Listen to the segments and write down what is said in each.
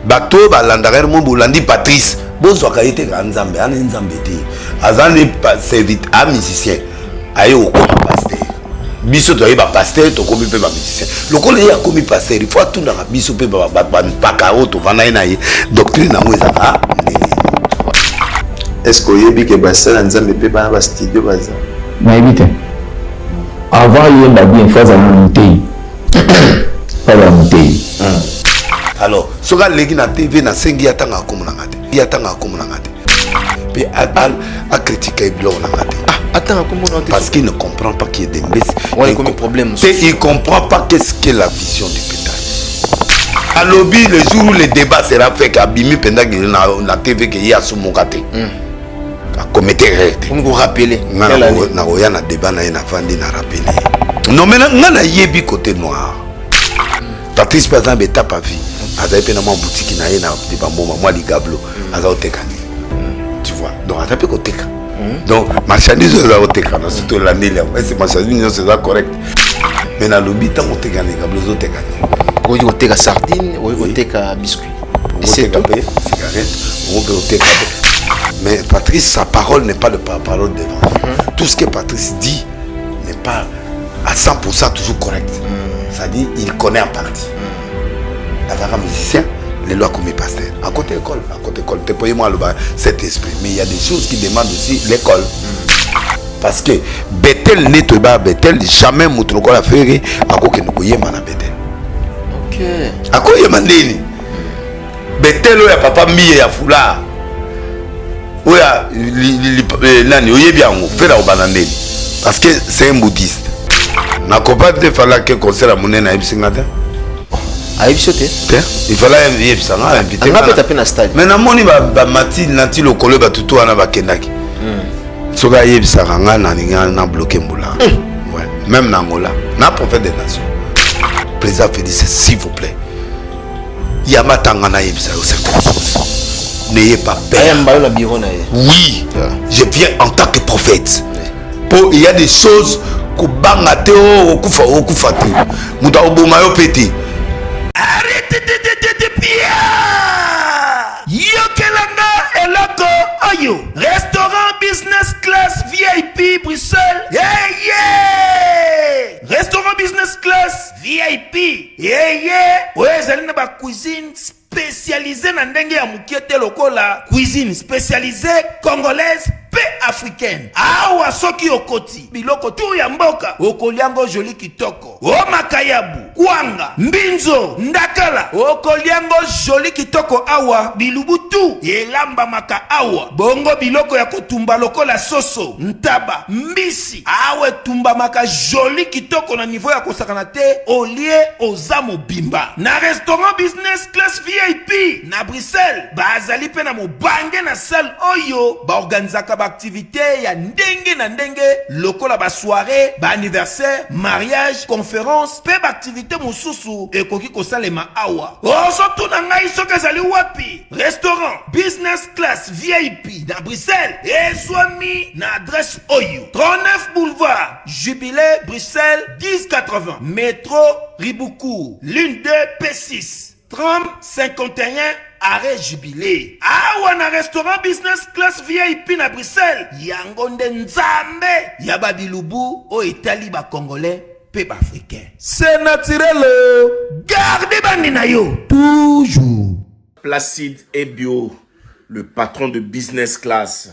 bato balandaka mo bolandi Patrice bozwaka ete ka nzambe ana nzambe te azani servit a musicien ayo okoma pasteur biso to ba pasteur to komi pe ba musicien lokolo ya komi pasteur il faut atunda ka biso pe ba paka oto vana na ye doctrine na mweza est-ce que yebi ke basala nzambe pe ba studio baza na évite avant il y a bien phase à monter pas la monter alors soka legi na TV na sengi yatanga komuna ngate yatanga komuna ngate pe a critiquer blo na ngate attends comment parce qu'il ne comprend pas qu'il y a des messes ouais comme problème il comprend pas qu'est-ce qu'est la vision du pétage à lobby le jour où le débat sera fait qu'abimi pendant que na TV que y a sous mon côté a commettre erreur on vous rappeler na oya na débat na na fandi na rappeler non mais na yebi côté noir Patrice par exemple étape à vie azali pe na mo boutique na ye na débat moi ligablo azao tekani tu vois donc azali pe ko teka donc marchandise là au teka na surtout l'année là c'est marchandise c'est correct mais na lobby tant au teka ligablo zo tekani oyo teka sardine oyo teka biscuit c'est tout cigarette on peut teka. Mais Patrice, sa parole n'est pas de parole devant. Tout ce que Patrice dit n'est pas à 100% toujours correct. C'est-à-dire il connaît en partie. Avec musicien, les lois comme pasteur. À côté école, t'es pas moi cet esprit. Mais il y a des choses qui demandent aussi l'école. Parce que Bethel n'est pas Bethel, jamais Moutroukol a fait à quoi que nous voyons à Bethel. Ok. À quoi il y a mandé Bethel, il y a papa Mie à Foula. Oya nani oyebi yango fera obanandeli parce que c'est un bouddhiste na kopa te fala que concert amone na ebisinga te ayebisote il fallait yebisanga inviter nga peta pe na stade mais na moni ba mati nanti lokolo ba tutu wana bakendaki soka yebisanga nga na ninga na bloquer mbula ouais même na Angola na prophète des nations président Félix s'il vous plaît yamatanga na yebisa certaines choses. N'ayez pas peur. Oui, je viens en tant que prophète. Il y a des choses que bangate au kufati. Muta obumayo pété. Arrêtez de pia. Yokelanga eloko ayo. Restaurant business class VIP Bruxelles. Yeah. Restaurant business class VIP. Yeah. Ouais, zali na ba cuisine spécialisé dans ndenge ya mukiete lokola cuisine spécialisée congolaise pe africaine awa soki okoti biloko tu ya mboka okoliango joli kitoko o makayabu kwanga mbinzo ndakala okoliango joli kitoko awa bilubu tu elamba maka awa bongo biloko ya kotumba lokola soso ntaba mbisi awe tumba maka joli kitoko na niveau ya kosakana te olie ozamo bimba na restaurant business class VIP na Bruxelles bazali pe na mobange na salle oyo ba organizaka ba activité ya ndenge na ndenge lokola ba soirée ba anniversaire mariage conférence pe ba activité mosusu ekoki kosalema awa oso tuna ngai soki ezali wapi restaurant business class VIP na Bruxelles ezwami na adresse oyo 39 boulevard Jubilé Bruxelles 1080 métro Riboucourt l'une 2 P6 30 51 arrêt Jubilé. Awa na restaurant business class VIP na Bruxelles. Yango nde nzambe ya babilubu o Italie ba congolais pe ba africain. C'est naturel. Gardez bandi na yo toujours. Placide et Bio, le patron de business class.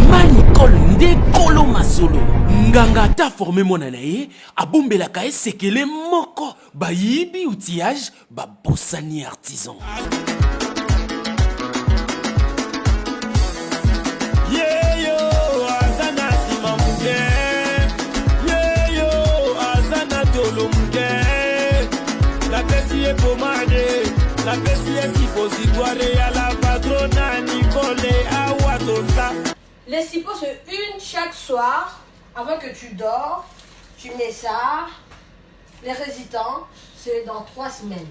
Manicole Ndekolo Masolo nganga ta formé monana ye abombelaka esekele moko bayibi outillage babosani artisan yeyo azana simamuke yeyo azana tolumuke la pesi e pomade la pesi e suppositoire ya la patrona Nicole Awatosa. Les cipots, c'est une chaque soir, avant que tu dors, tu mets ça. Les résistants, c'est dans 3 semaines.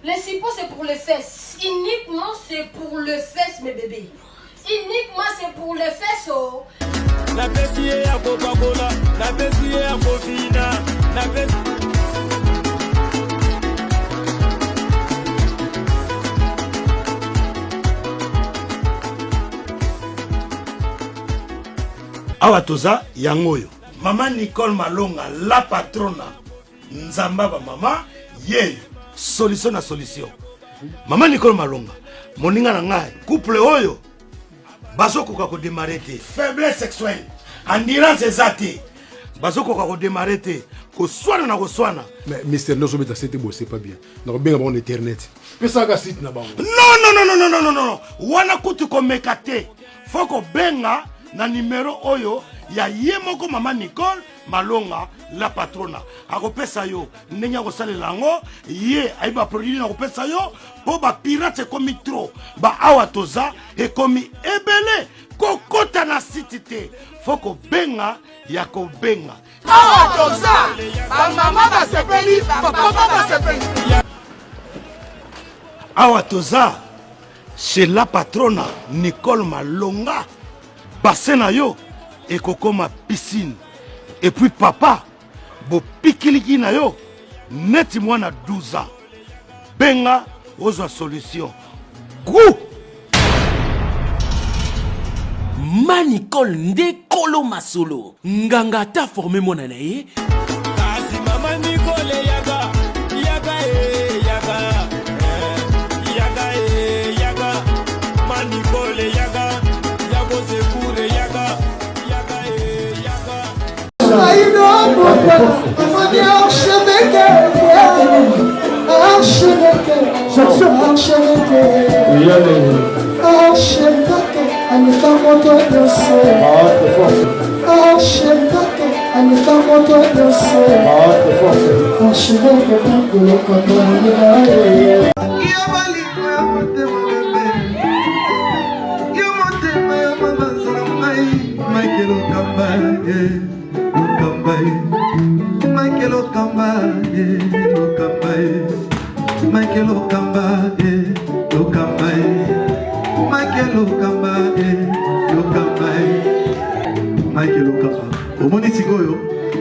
Les cipots, c'est pour les fesses. Uniquement, c'est pour les fesses, mes bébés. Uniquement, c'est pour les fesses, oh. La Bessie à Coca-Cola, la Bessie à Cofina, la Bessie... awa toza yangoyo Maman Nicole Malonga la patrona nzambaba mama ye solution na solution. Maman Nicole Malonga moninga na ngai couple oyo bazokoka ko démarrer te faiblesse sexuelle endurance ezate bazokoka ko démarrer te ko swana na ko swana. Mais Mister Nozo beta c'était beau, c'est pas bien. Donc bien bon internet. Mais ça ga site na bango. Non. Wana kutu ko mekate. Foko benga na numéro oyo ya yemoko Maman Nicole Malonga la patrona. Akopesa yo ndenge ko salela ngo ye aiba produit na kopesa yo po ba pirate komi trop. Ba awa toza e komi ebele kokota na site te. Foko benga ya ko benga. Awa toza ba mama ba sepeli ba papa ba sepeli. Awa toza chez la patrona Nicole Malonga bassin na yo et kokoma piscine et puis papa bo pikiliki na yo neti mwana 12 ans benga ozo solution goût Manicole Ndekolo Masolo nganga ta formé mona na ye kasi Maman Nicole yaga Manicole yaga yago sekure yaga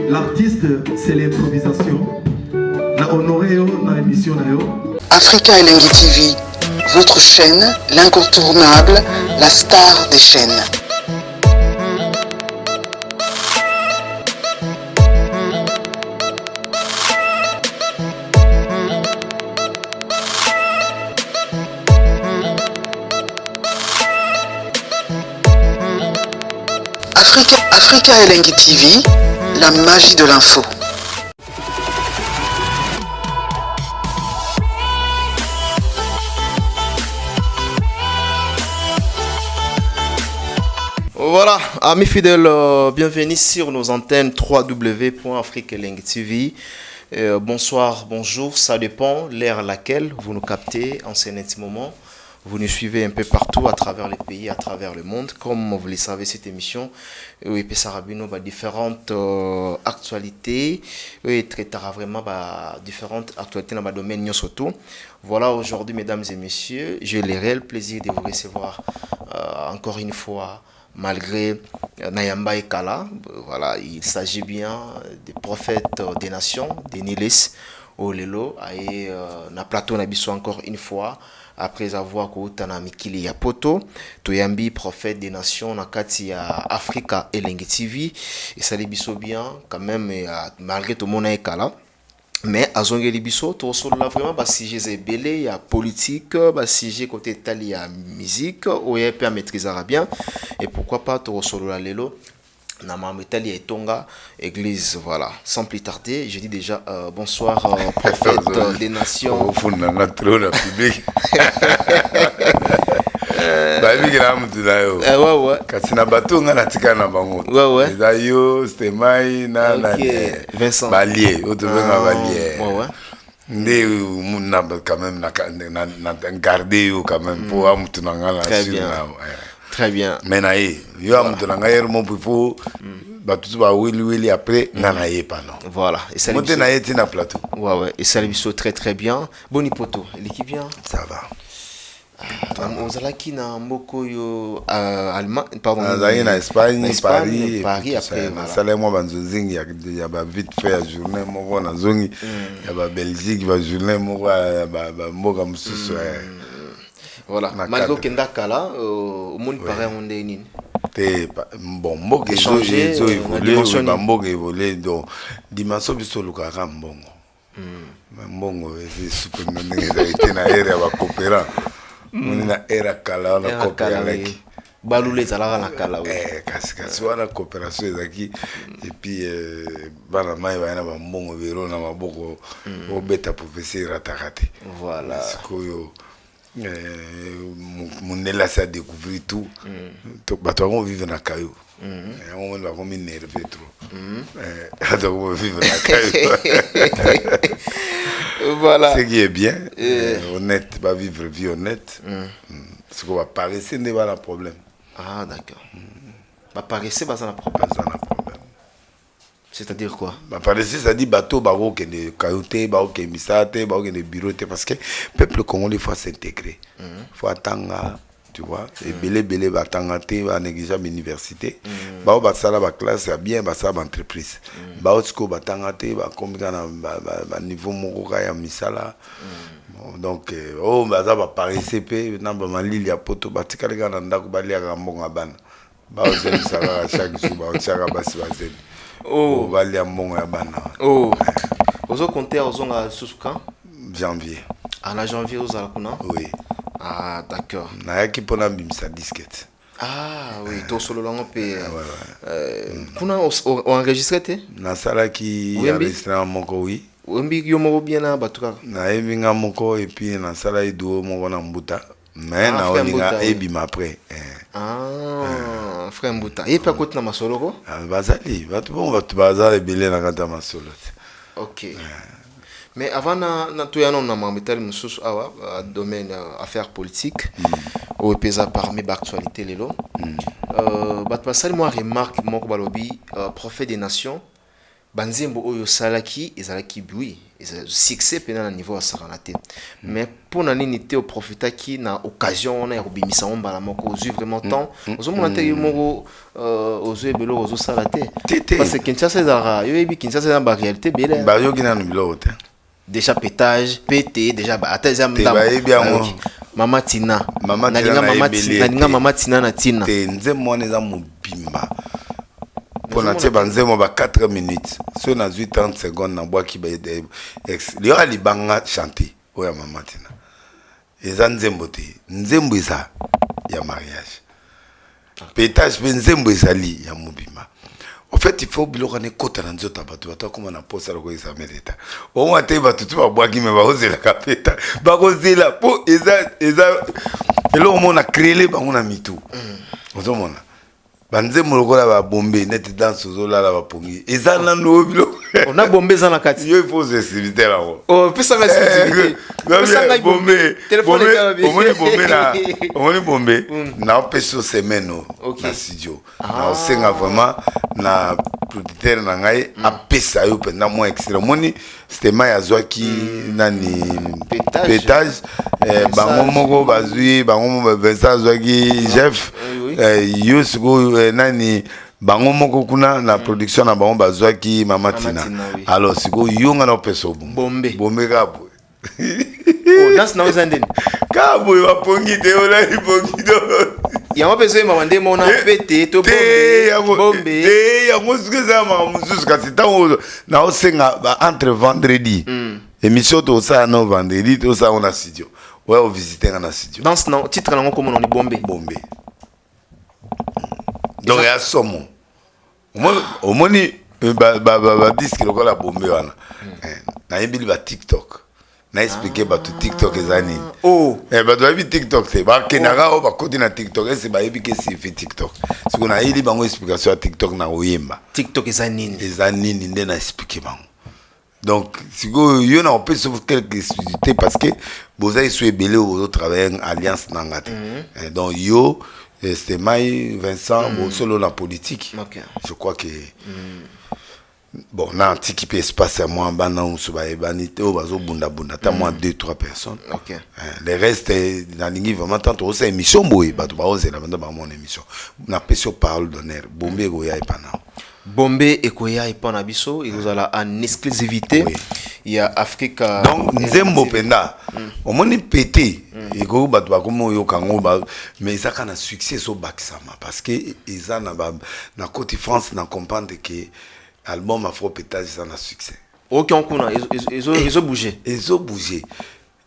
L'artiste, c'est l'improvisation. Na honoré na émission na yo. Africa Elengi TV, votre chaîne, l'incontournable, la star des chaînes. Africa Elengi TV, la magie de l'info. Voilà, amis fidèles, bienvenue sur nos antennes www.africaelengi TV. Bonsoir, bonjour, ça dépend l'heure à laquelle vous nous captez en ce moment. Vous nous suivez un peu partout à travers les pays, à travers le monde. Comme vous le savez, cette émission, oui, Sarabino, différentes actualités, oui, traitera vraiment différentes actualités dans le domaine surtout. Voilà, aujourd'hui, mesdames et messieurs, j'ai le réel plaisir de vous recevoir encore une fois, malgré Nayamba et Kala. Voilà, il s'agit bien des prophètes des nations, des Nilis, Olelo, et na plateau Nabiso encore une fois. Après avoir koutana na mikili ya poto toyambi prophète des nations na kati ya Africa Elengi TV et ça les biso bien quand même malgré tout mon ekala mais azongeli biso to solo vraiment ba sujet ebele ya politique ba sujet côté tali ya musique ou ya peut maîtriser bien et pourquoi pas to solo la lelo na Italie et Tonga église. Voilà, sans plus tarder, je dis déjà bonsoir prophète des nations. Au fond de la public. Baby gram tunayo. Ouais. Katina bato ngana tika na bango. Ouais. Dayo, Stemai na Vincent. Balier, autrement Balier. Ouais. Ndé muna quand même na garder quand même pour amutu ngana sur. Très bien. Mais naïe, yo amutu ngana mon pour batu ba wili après nanaye pas non. Voilà, et ça monter naïe tina plateau. Ouais, et ça biso très bien. Boni poto, l'équipe bien. Ça va. Ozalaki na mboko yo allemand pardon na Espagne Paris après ça moi banzozingi ya ba vite fait journée moko na zongi ya ba Belgique ba journée moko ba mboka mususu voilà malgré kenda kala au monde paraît on est nini Bon, mboka ezo évolué, mboka évolué, donc dimension biso lukaka mbongo. Mbongo super ndenge ezalaki na ere ya bakopera. On na era kala na kopera leki. Balule ezalaka na kala. Kasi wana coopération ezalaki et puis bana mai bana ba mbongo vero na maboko obeta professeur atakate. Voilà. Sikoyo Munela s'est découvert tout. Bato on vivre na kayo. On va comme énervé trop. Donc on vivre na kayo. Voilà. Ce qui est bien, honnête, va vivre vie honnête. Ce qu'on va paraître n'est pas un problème. Ah d'accord. Va paraître pas un problème. C'est-à-dire quoi? Paraître ça dit bateau baro que de caillouté, baro que misate, baro que de bureau, parce que peuple congolais faut s'intégrer. Faut attendre, tu vois. Et belé va attendre va négliger l'université. Baro va ça la classe bien, va ça l'entreprise. Baro sco va attendre va comme dans niveau mokoka ya misala. Donc bah ça va paraître pe na ba malili ya poto batika les gars na ndako balia ka mbonga bana. Baro zeli ça chaque jour baro chaka basi bazeli. Oh, Valia mbongo ya bana. Oh, ozo compter ozonga susuka janvier. Ah, la janvier ozala kuna? Oui. Ah, d'accord. Na yaki pona bimisa disquette. Ah, oui, to solo lango pe. Kuna enregistré te? Na sala ki enregistré moko oui. Wembi yo moko bien na batuka. Na ebinga moko et puis na sala iduo moko na mbuta. Mais na olinga ebima après. Ah, frère Mbuta. Et pas côté na masolo ko? Ah, bazali, batu bazali belé na kata masolo. OK. Mais avant na to yana na mametal mususu awa domaine affaires politiques au pesa parmi actualité lelo. Bat pasali moi remarque moko balobi prophète des nations banzembo oyo salaki ezalaki oui succès pena na niveau saranate mais pour na nini te profitaki na occasion na robimisa ombala moko ozu vraiment temps ozo monate moko ozu ebelo ozo salate parce que Kinshasa ezara yo ebi Kinshasa na ba réalité bele ba yo kina no bilo te déjà pétage pété déjà ba ata ezam mama tina mama tina na tina te nzembo neza mobimba pour na banzemo ba 4 minutes so na 30 secondes na boaki ba le ali banga chanter oya mama tina eza nzembo te nzembo eza ya mariage pétage pe nzembo ezali ya mobima. En fait il faut biloko ne kota na nzota bato bato comme na posa loko eza mereta o mwa te bato tu ba boaki me ba ozela kapeta ba kozela po eza elo mona créer bango na mitu ozomona banzembo lokola ba bombe net danse ozolala ba pongi eza na nobilo on a bombé za na kati yo il faut se civiter là oh pesa nga civiter pesa nga bombe bombe bombe na peso semaine na studio na osenga vraiment na producteur na ngai a pesa yo pendant moi extra moni c'était ma azwaki nani pétage bango moko bazui bango mo Vincent azwaki chef yo siko nani bango moko kuna na production na bango bazwaki mama tina alors siko yonga na peso bombe kabo oh that's now zandeni kabo wa pongi te ola pongi do ya mapeso mama ndemo ona pete to bombe ya ngosuke za mama mususu kasi tango na osenga ba entre vendredi émission to ça no vendredi to ça on a studio ouais on visiter na studio dans ce titre na comme on est bombe donc ya somo omoni ba disque lokola bombe wana na yebili ba TikTok na expliquer ba TikTok ezani oh ba do bi TikTok te ba kenaka o ba kodi na TikTok ese ba yebi ke si fi TikTok siko na yeli bango explication ya TikTok na oyemba TikTok ezani nde na expliquer bango donc siko yo na peut se quelque exclusivité parce que bozai sou ebele au travailler en alliance nangate donc yo c'était Maï, Vincent, solo la politique. Okay. Je crois que bon, on a un petit qui espace à moi, on se va ébaniter, on va bunda bunda, t'as moins 2-3 personnes. Okay. Les restes, dans l'ingé vraiment tant on s'est émission boy, bah tu vas oser la bande par mon émission. On a pas sur parole d'honneur, bombé goya et pana. Bombé et Koya et Panabiso, ils ont en exclusivité. Il y a Africa. Donc, Nzembo Penda, au moins il pété. Et que bah toi comme yo kango bah mais ça quand a succès so Baksama parce que ils ont na côté France na comprendre que album Afro Pétage ça a succès. OK on connaît ils ont bougé. Ils ont bougé.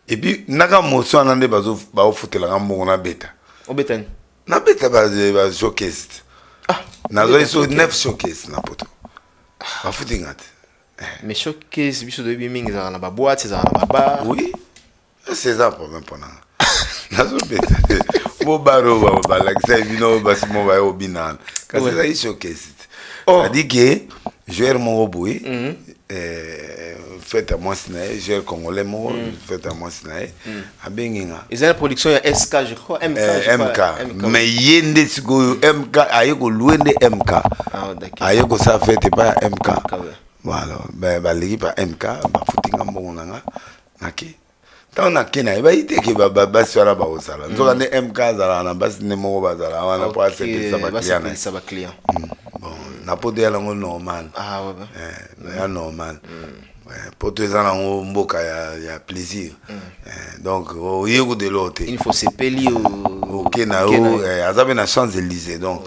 Et puis naga motion nande bazo ba foutre la gambo na beta. O beta. Na beta ba showcase. Ah, na zo 9 showcase na poto. Ba foutre ngate. Mais showcase biso de biming za na ba boîte za na ba bar. Oui. C'est ça le problème pour nous. Mon baro va l'accès vino basimo va au binan. Quand c'est ça il showcase. Ça dit que joueur mon boui fait à moi snae, joueur congolais mon fait à moi snae à Benginga. Ils ont la production ya SK je crois MK. Mais yende sigo MK ayeko louende MK. Ah d'accord. Ayeko ça fait pas MK. Voilà, bah l'équipe à MK ba footinga mbongo nanga naki. Tant na kena eba ite ke ba swara ba osala. Nzoka ne MK zala na basi ne mo ba zala wana pour accepter ça ba client. Bon, na pote ya lango normal. Ah ouais. Ya normal. Pour tous en haut mboka ya plaisir. Donc au yego de l'autre. Il faut se peli au Kenya au azabe na Champs-Élysées donc.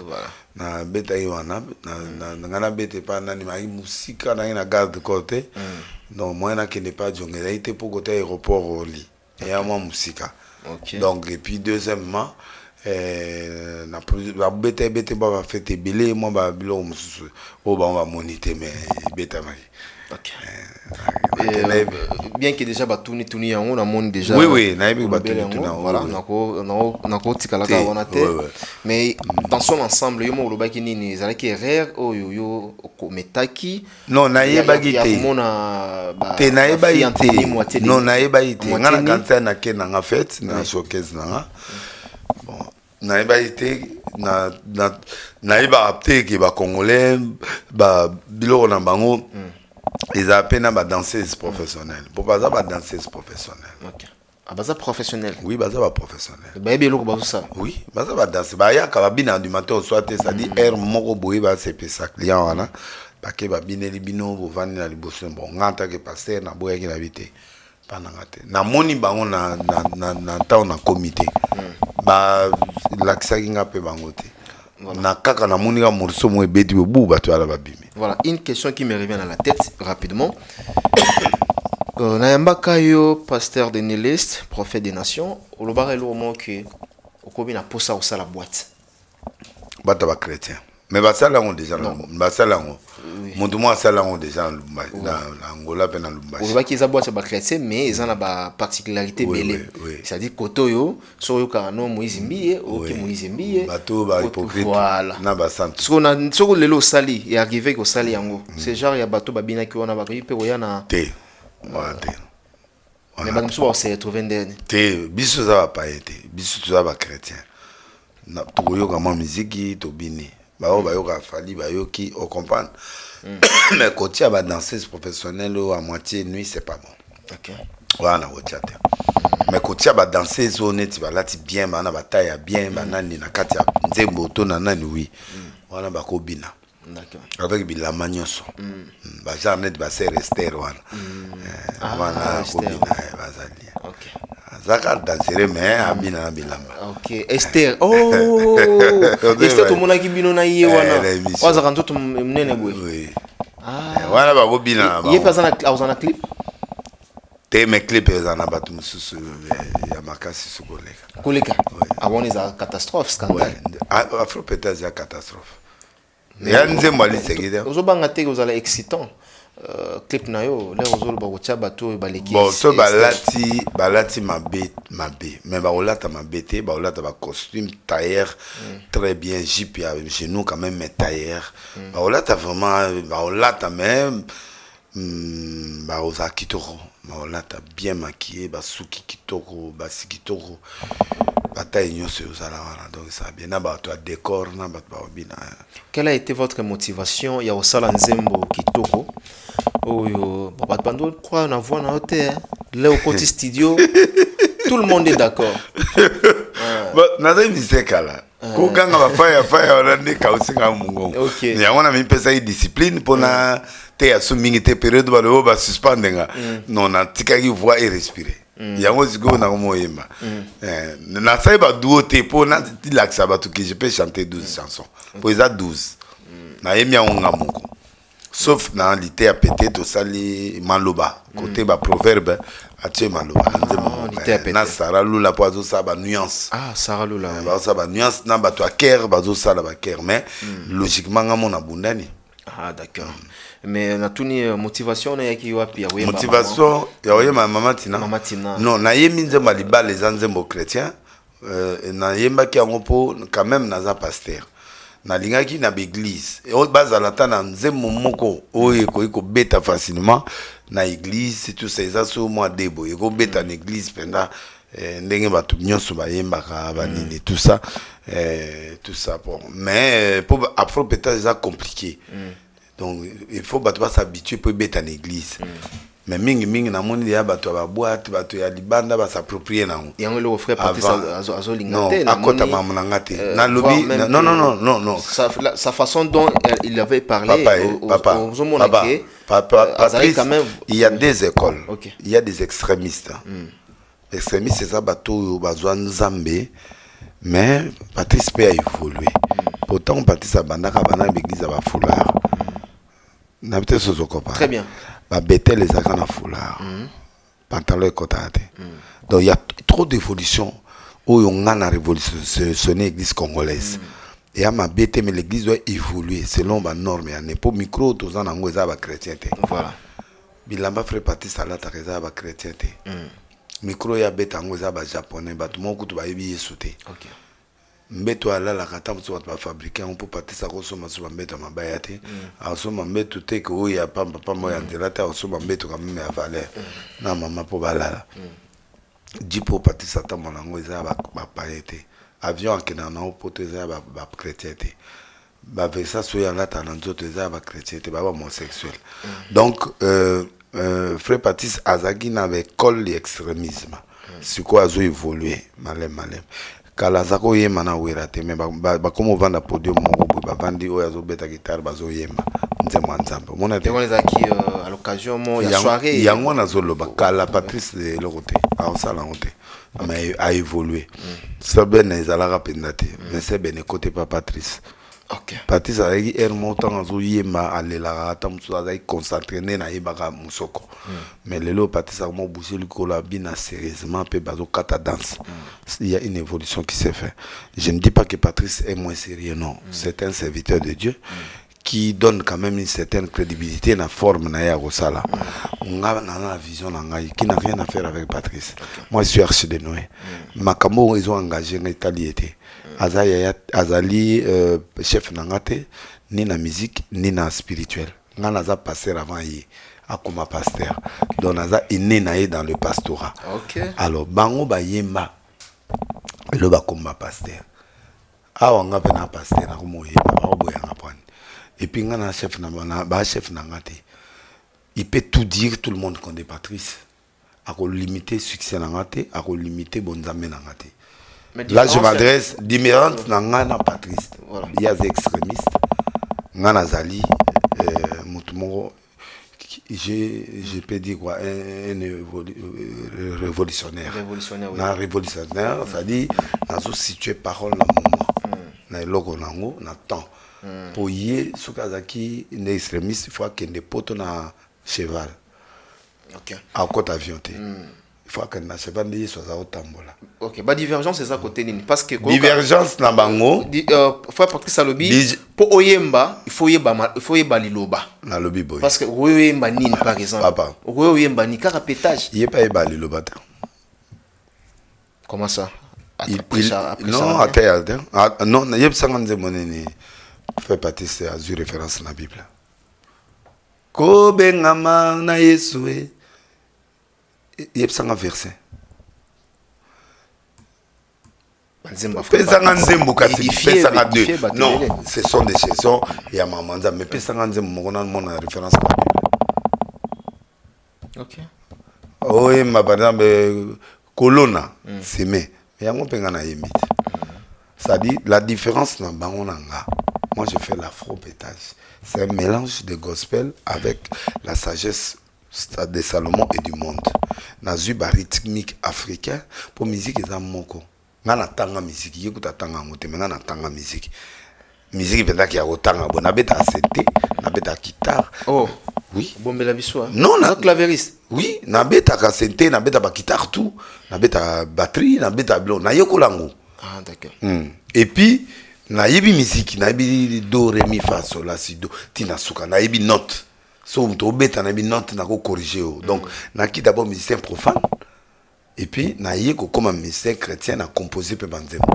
Na beta iwana na ngana bete pa nani ma musika na ina garde côté. Donc moi na kene pas jongela ite pour côté aéroport au lit. Et à moi musika. Donc et puis deuxièmement na bete ba fête belé moi ba bilo mususu o ba on va moniter mais beta ma. OK. Bien que déjà batuni tuni on a monde déjà. Oui, na yebi batuni tuni. Voilà, nako tikala ka wana te. Mais dans son ensemble yo mo lobaki nini zalaki erreur yo metaki. Non, na yeba gite. Te na yeba ite. Non, na yeba ite. Ngana kansa na ke na fait na showcase na. Bon, na yeba ite na yeba apte ki ba congolais ba biloko na bango. Ils appellent à danseuse professionnelle. Pour pas avoir danseuse professionnelle. OK. Ah baza professionnel. Oui, baza ba professionnel. Ba yebe loko bazo ça. Oui, baza ba danser. Ba ya ka ba bina du matin au soir, ça dit air moko boye ba c'est ça client wana. Ba ke ba bineli bino bo vandi na liboso bon ngata ke passer na boya ki na vite. Pa na ngate. Na moni bango na temps na comité. Ba l'accès nga pe bango te. Na kaka na moni ga morceau mo ebedi bu ba to ala ba bimi. Voilà, une question qui me revient à la tête rapidement. Nayamba Kayo, pasteur de Néliste, prophète des nations, au lobare lo mo que au combien na posa au la boîte. Bata ba chrétien. Mais ba sala on déjà ba sala on. Mon moi sala on déjà na Angola pe na Lubumbashi. Au lobaki za boîte ba chrétien mais ils ont la particularité belé. C'est-à-dire kotoyo so yo kano Moïse Mbiye ou ki Moïse Mbiye. Bato ba hypocrite. Voilà. Na ba sant. So lelo sali et arrivé ko sali yango. C'est genre ya bato ba bina ki wana ba pe oya na te. Voilà te. Mais ba mso ba se retrouver ndene. Te biso za ba pa été. Biso za ba chrétien. Na to yo kama musique to bini. Ba o ba yo ka fali ba yo ki o comprendre. Mais quand tu as danseuse professionnelle à moitié nuit c'est pas bon. OK. Voilà au théâtre. Mais quand tu as danseuse honnête ba là tu bien ba na bataille bien ba nani na kati ya nzembo to na nani oui. Voilà ba ko bina. D'accord. Avec bilama nyonso. Ba jamais ba ser Esther wana. Voilà ko bina ba zali. OK. Zaka danser mais abina bilama. OK. Esther. Oh. Esther to mona ki bino na ye wana. Waza kanto to mnene boy. Oui. Ah. Voilà ba ko bina ba. Ye pas na clip. Te me clip ezana batu mususu ya makasi sukoleka. Koleka. Avant les catastrophes scandale. Afro peut-être ya catastrophe. Ya nzembo ali segida. Ozobanga te ozala excitant. Clip na yo là ozolo ba kocha bato ba leki. Bon, so balati mabe. Mais ba olata mabete, ba olata ba costume tailleur très bien jip ya chez nous quand même tailleur. Ba olata vraiment ba olata même ba oza kitoko. Ba olata bien maquillé, ba suki kitoko, ba sikitoko. Bataille nyonso ozala wana donc ça bien na ba to décor na ba obina. Quelle a été votre motivation ya osala nzembo kitoko? Oyo papa bando croit na voix na hôtel là au côté studio tout le monde est d'accord. Bon na za miseka là kokanga bafaya faya wana nde kausinga mungongo yango na mipesa ye discipline mpona te ya so mingi te période baloyo basuspende nga non natikaki voix et respirer yango sikoyo nakomoyemba nasali baduo te mpo natilakisa bato ke je peux chanter 12 chansons mpo eza 12 nayembi yango nga moko sauf na lité ya pete tosali maloba côté baproverbe atie maloba na Sarah Lula po azosala banuance Sarah Lula bazosala banuance na bato ya kere bazosala bakere mais logiquement nga mona bundani. D'accord. Mais natuni motivation na yaki wapi ya wemba motivation ya wemba mama tina non na yembi nzemba libala les nzembo chrétien na yemba ki yango po quand même naza pasteur na lingaki na l'église et au bazala ta na nzembo moko oye ko beta facilement na église tout ça ça so moi debo e ko beta na église penda ndenge bato nyonso bayemba ka banini tout ça bon mais pour afro peut-être ça compliqué donc il faut bato s'habituer pour beta na église mais mingi na moni ya bato ba boîte bato ya libanda ba s'approprier na ngo yango le frère Patrice Azolingate na akota mama na ngate na lobby non sa façon dont il avait parlé Patrice il y a des écoles il y a des extrémistes extrémistes c'est ça bato bazwa nzambe mais Patrice peut évoluer pourtant Patrice abandaka bana l'église ba foulard na peut-être sozo copa très bien ba betel les akana na foulard pantalon côté donc il y a trop d'évolution où on a révolutionné l'église congolaise et à ma bête mais l'église doit évoluer selon ma norme et n'est pas micro tous en anglais ba chrétienté voilà bilamba frère Patrice ala ta ba chrétienté micro ya bête anglais ba japonais ba tout mon coup ba yebi yesoté OK mbeto ala la kata mso ba fabriquer on peut Patrice akosoma so mbeto mabaya te asoma mbeto te ko ya pamba moya ndela ta asoma mbeto quand même ya valeur na mama po balala dipo Patrice atama nango eza ba paete avion akena na opoto eza ba chrétien te ba vesa so ya lata na nzoto eza ba chrétien te ba homosexuel donc frère Patrice azaki na école l'extrémisme siko azo évoluer malem kala zako yema na wera te mais ba komo vanda podium moko ba vandi oya zo beta guitare bazo yema nzembo nzambe mona te on qui à l'occasion mo ya soirée yango na zolo ba kala Patrice de l'autre a sala ngote mais a évolué ça ben ezalaka pendate mais c'est ben côté pas Patrice OK Patrice avec er montant azo yema alela ata muso azai concentré na yebaka musoko mais lelo Patrice a mo bouger le cola bina sérieusement pe bazo kata danse il y a une évolution qui s'est fait je ne dis pas que Patrice est moins sérieux non c'est un serviteur de Dieu qui donne quand même une certaine crédibilité na forme na ya rosala nga na la vision na ngai qui n'a rien à faire avec Patrice moi je suis archi de Noé makambo ils ont engagé en Italie était azali chef nangate ni na musique ni na spirituel nga naza pasteur avant yi akoma pasteur donc naza inné na dans le pastorat alors bango ba yemba le ba komba pasteur awa nga pe na pasteur na komo yemba ba boya ngapani et puis nga na chef na ba chef nangate il peut tout dire tout le monde connaît Patrice a ko limiter succès nangate a ko limiter bonzambe nangate. Là, je m'adresse différente na Patrice. Voilà. Il y a des extrémistes. Ngana Zali, je peux dire quoi, un révolutionnaire. Un révolutionnaire, c'est-à-dire, nous avons situé parole dans le moment. Dans logo nango, na temps. Pour y ce kazaki, un extrémiste, il faut qu'il y ait des potes na cheval. OK. À côté avion. Il faut que na cheval de soit au tambola. OK, ba divergence c'est ça côté nini parce que divergence na bango faut Patrice Alobi pour oyemba il faut yeba liloba na lobi boy parce que oyemba nini par exemple papa oyemba ni carapétage il est pas yeba liloba ta comment ça non attends non yeb sanganze monene fait Patrice a eu référence na Bible ko bengama na Yesu yeb sanga verset pesanga nzembo kasi pesanga deux non ce sont des chansons et à mamanza mais pesanga nzembo mona mona référence à la Bible. OK par exemple colonna c'est mais yango penga na yemite C'est-à-dire, la différence dans Bangonanga, moi je fais l'afro-pétage. C'est un mélange de gospel avec la sagesse de Salomon et du monde. Nazuba rythmique africain pour musique et moko. Ngana tanga musique, yekuta tanga ngote, ngana tanga musique. Musique peut-être qu'il y a autant bon, nabeta ACT, nabeta guitare. Oh, oui. Bon la bisou. Non, na clavériste. Oui, nabeta ACT, nabeta ba guitare tout, nabeta batterie, nabeta blon, na yoko lango. Ah d'accord. Et puis na yebi musique, na yebi do ré mi fa sol la si do, tina suka, na yebi note. So to beta na yebi note na ko corriger. Donc na ki d'abord musicien profane. Et puis na yeko comme un musicien chrétien na composer pe banzemo.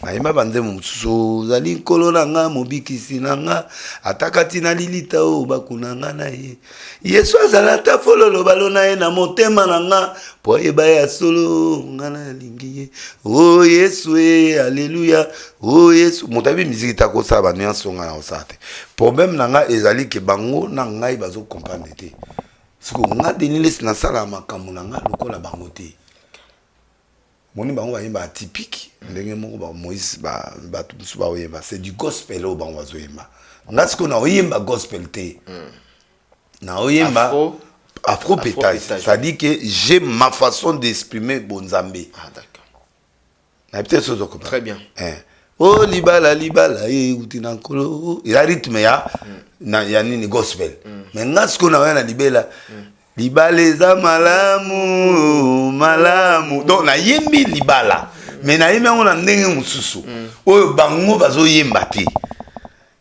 Na yema banzemo mususu zali nkolo na nga mobikisi na nga atakati na lilita o bakuna nga na ye. Yesu azala ta fololo balona ye na motema na nga po yeba ya solo nga na lingi ye. Oh Yesu e alléluia. Oh Yesu motabi musique ta ko sa ba nuance nga na osate. Problème na nga ezali ke bango na ngai bazo comprendre te. Siko nga deniles na sala makambo na nga lokola bango te. Moni bango yemba atypique ndenge moko ba Moïse ba tout ba yemba c'est du gospel au bango yemba nga siko na yemba gospel te na yemba afro pétage ça dit que j'ai ma façon d'exprimer bonzambe. Ah d'accord. Na peut-être ça donc très bien. Oh libala utina kolo il a rythme ya na ya ni gospel mais nga siko na yana libela libale za malamu donc na yembi libala mais na yembi on a ndenge mususu oyo bango bazo yemba te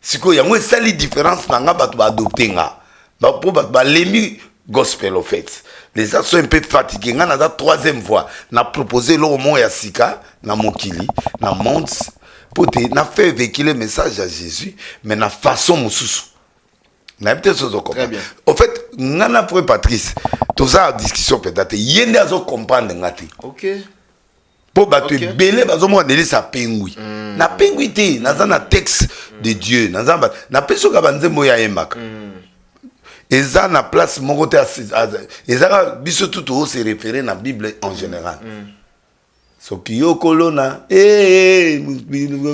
siko yango esali différence na nga bato ba adopter nga ba po ba lembi gospel au fait les gens sont un peu fatigués nga na za troisième fois na proposer le mot ya sika na mokili na monde pour te na faire véhiculer le message à Jésus mais na façon mususu. Très bien. En fait, nana pour Patrice, tout ça en discussion peut-être. Yende azo comprendre ngati. OK. Pour battre belé bazo mo ndeli sa pengui. Na pengui te, na za na texte de Dieu, na za na peso ka banze mo ya yembaka. Eza na place moko te eza biso tout au se référer na Bible en général. Soki yo kolona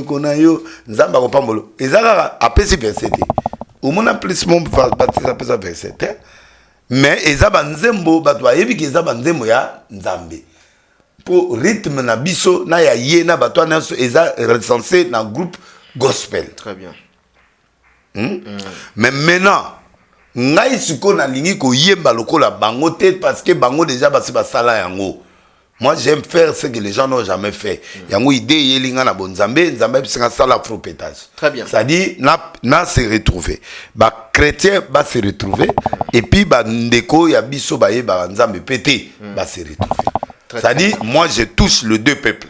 kona yo nzamba ko pambolo. Eza ka apesi verset. Au moins plus mon baptiste appelle ça verset mais ezaba nzembo batwa yebi ke ezaba nzembo ya nzambe pour rythme na biso na ya ye na batwa na eza recensé dans groupe gospel. Très bien. Mais maintenant ngai siko na lingi ko yemba lokola bango te parce que bango déjà basi basala yango. Moi, j'aime faire ce que les gens n'ont jamais fait. Il y a une idée, il y a une bonzambe, nzambe, c'est un sale afro-pétage. Très bien. C'est-à-dire, na se retrouver. Bah, chrétien, va se retrouver. Et puis, bah, ndeko, ya biso, bah, nzambe, pété, va se retrouver. C'est-à-dire, moi, je touche les deux peuples.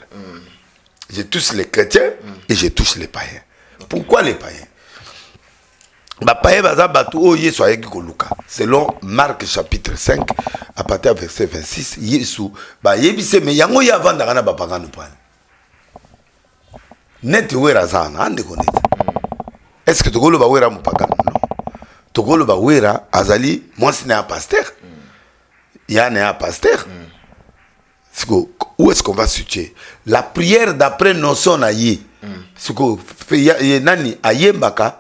Je touche les chrétiens et je touche les païens. Pourquoi les païens? Selon Marc chapitre 5 à partir du verset 26 Yesu ba yebise me yango ya vanda na bapagano pana net wera zana ande ko net est-ce que tokolo ba wera mupagano non tokolo ba wera azali moi c'est un pasteur ya ne un pasteur où est-ce qu'on va situer la prière d'après notion na yi siko fait nani ayembaka.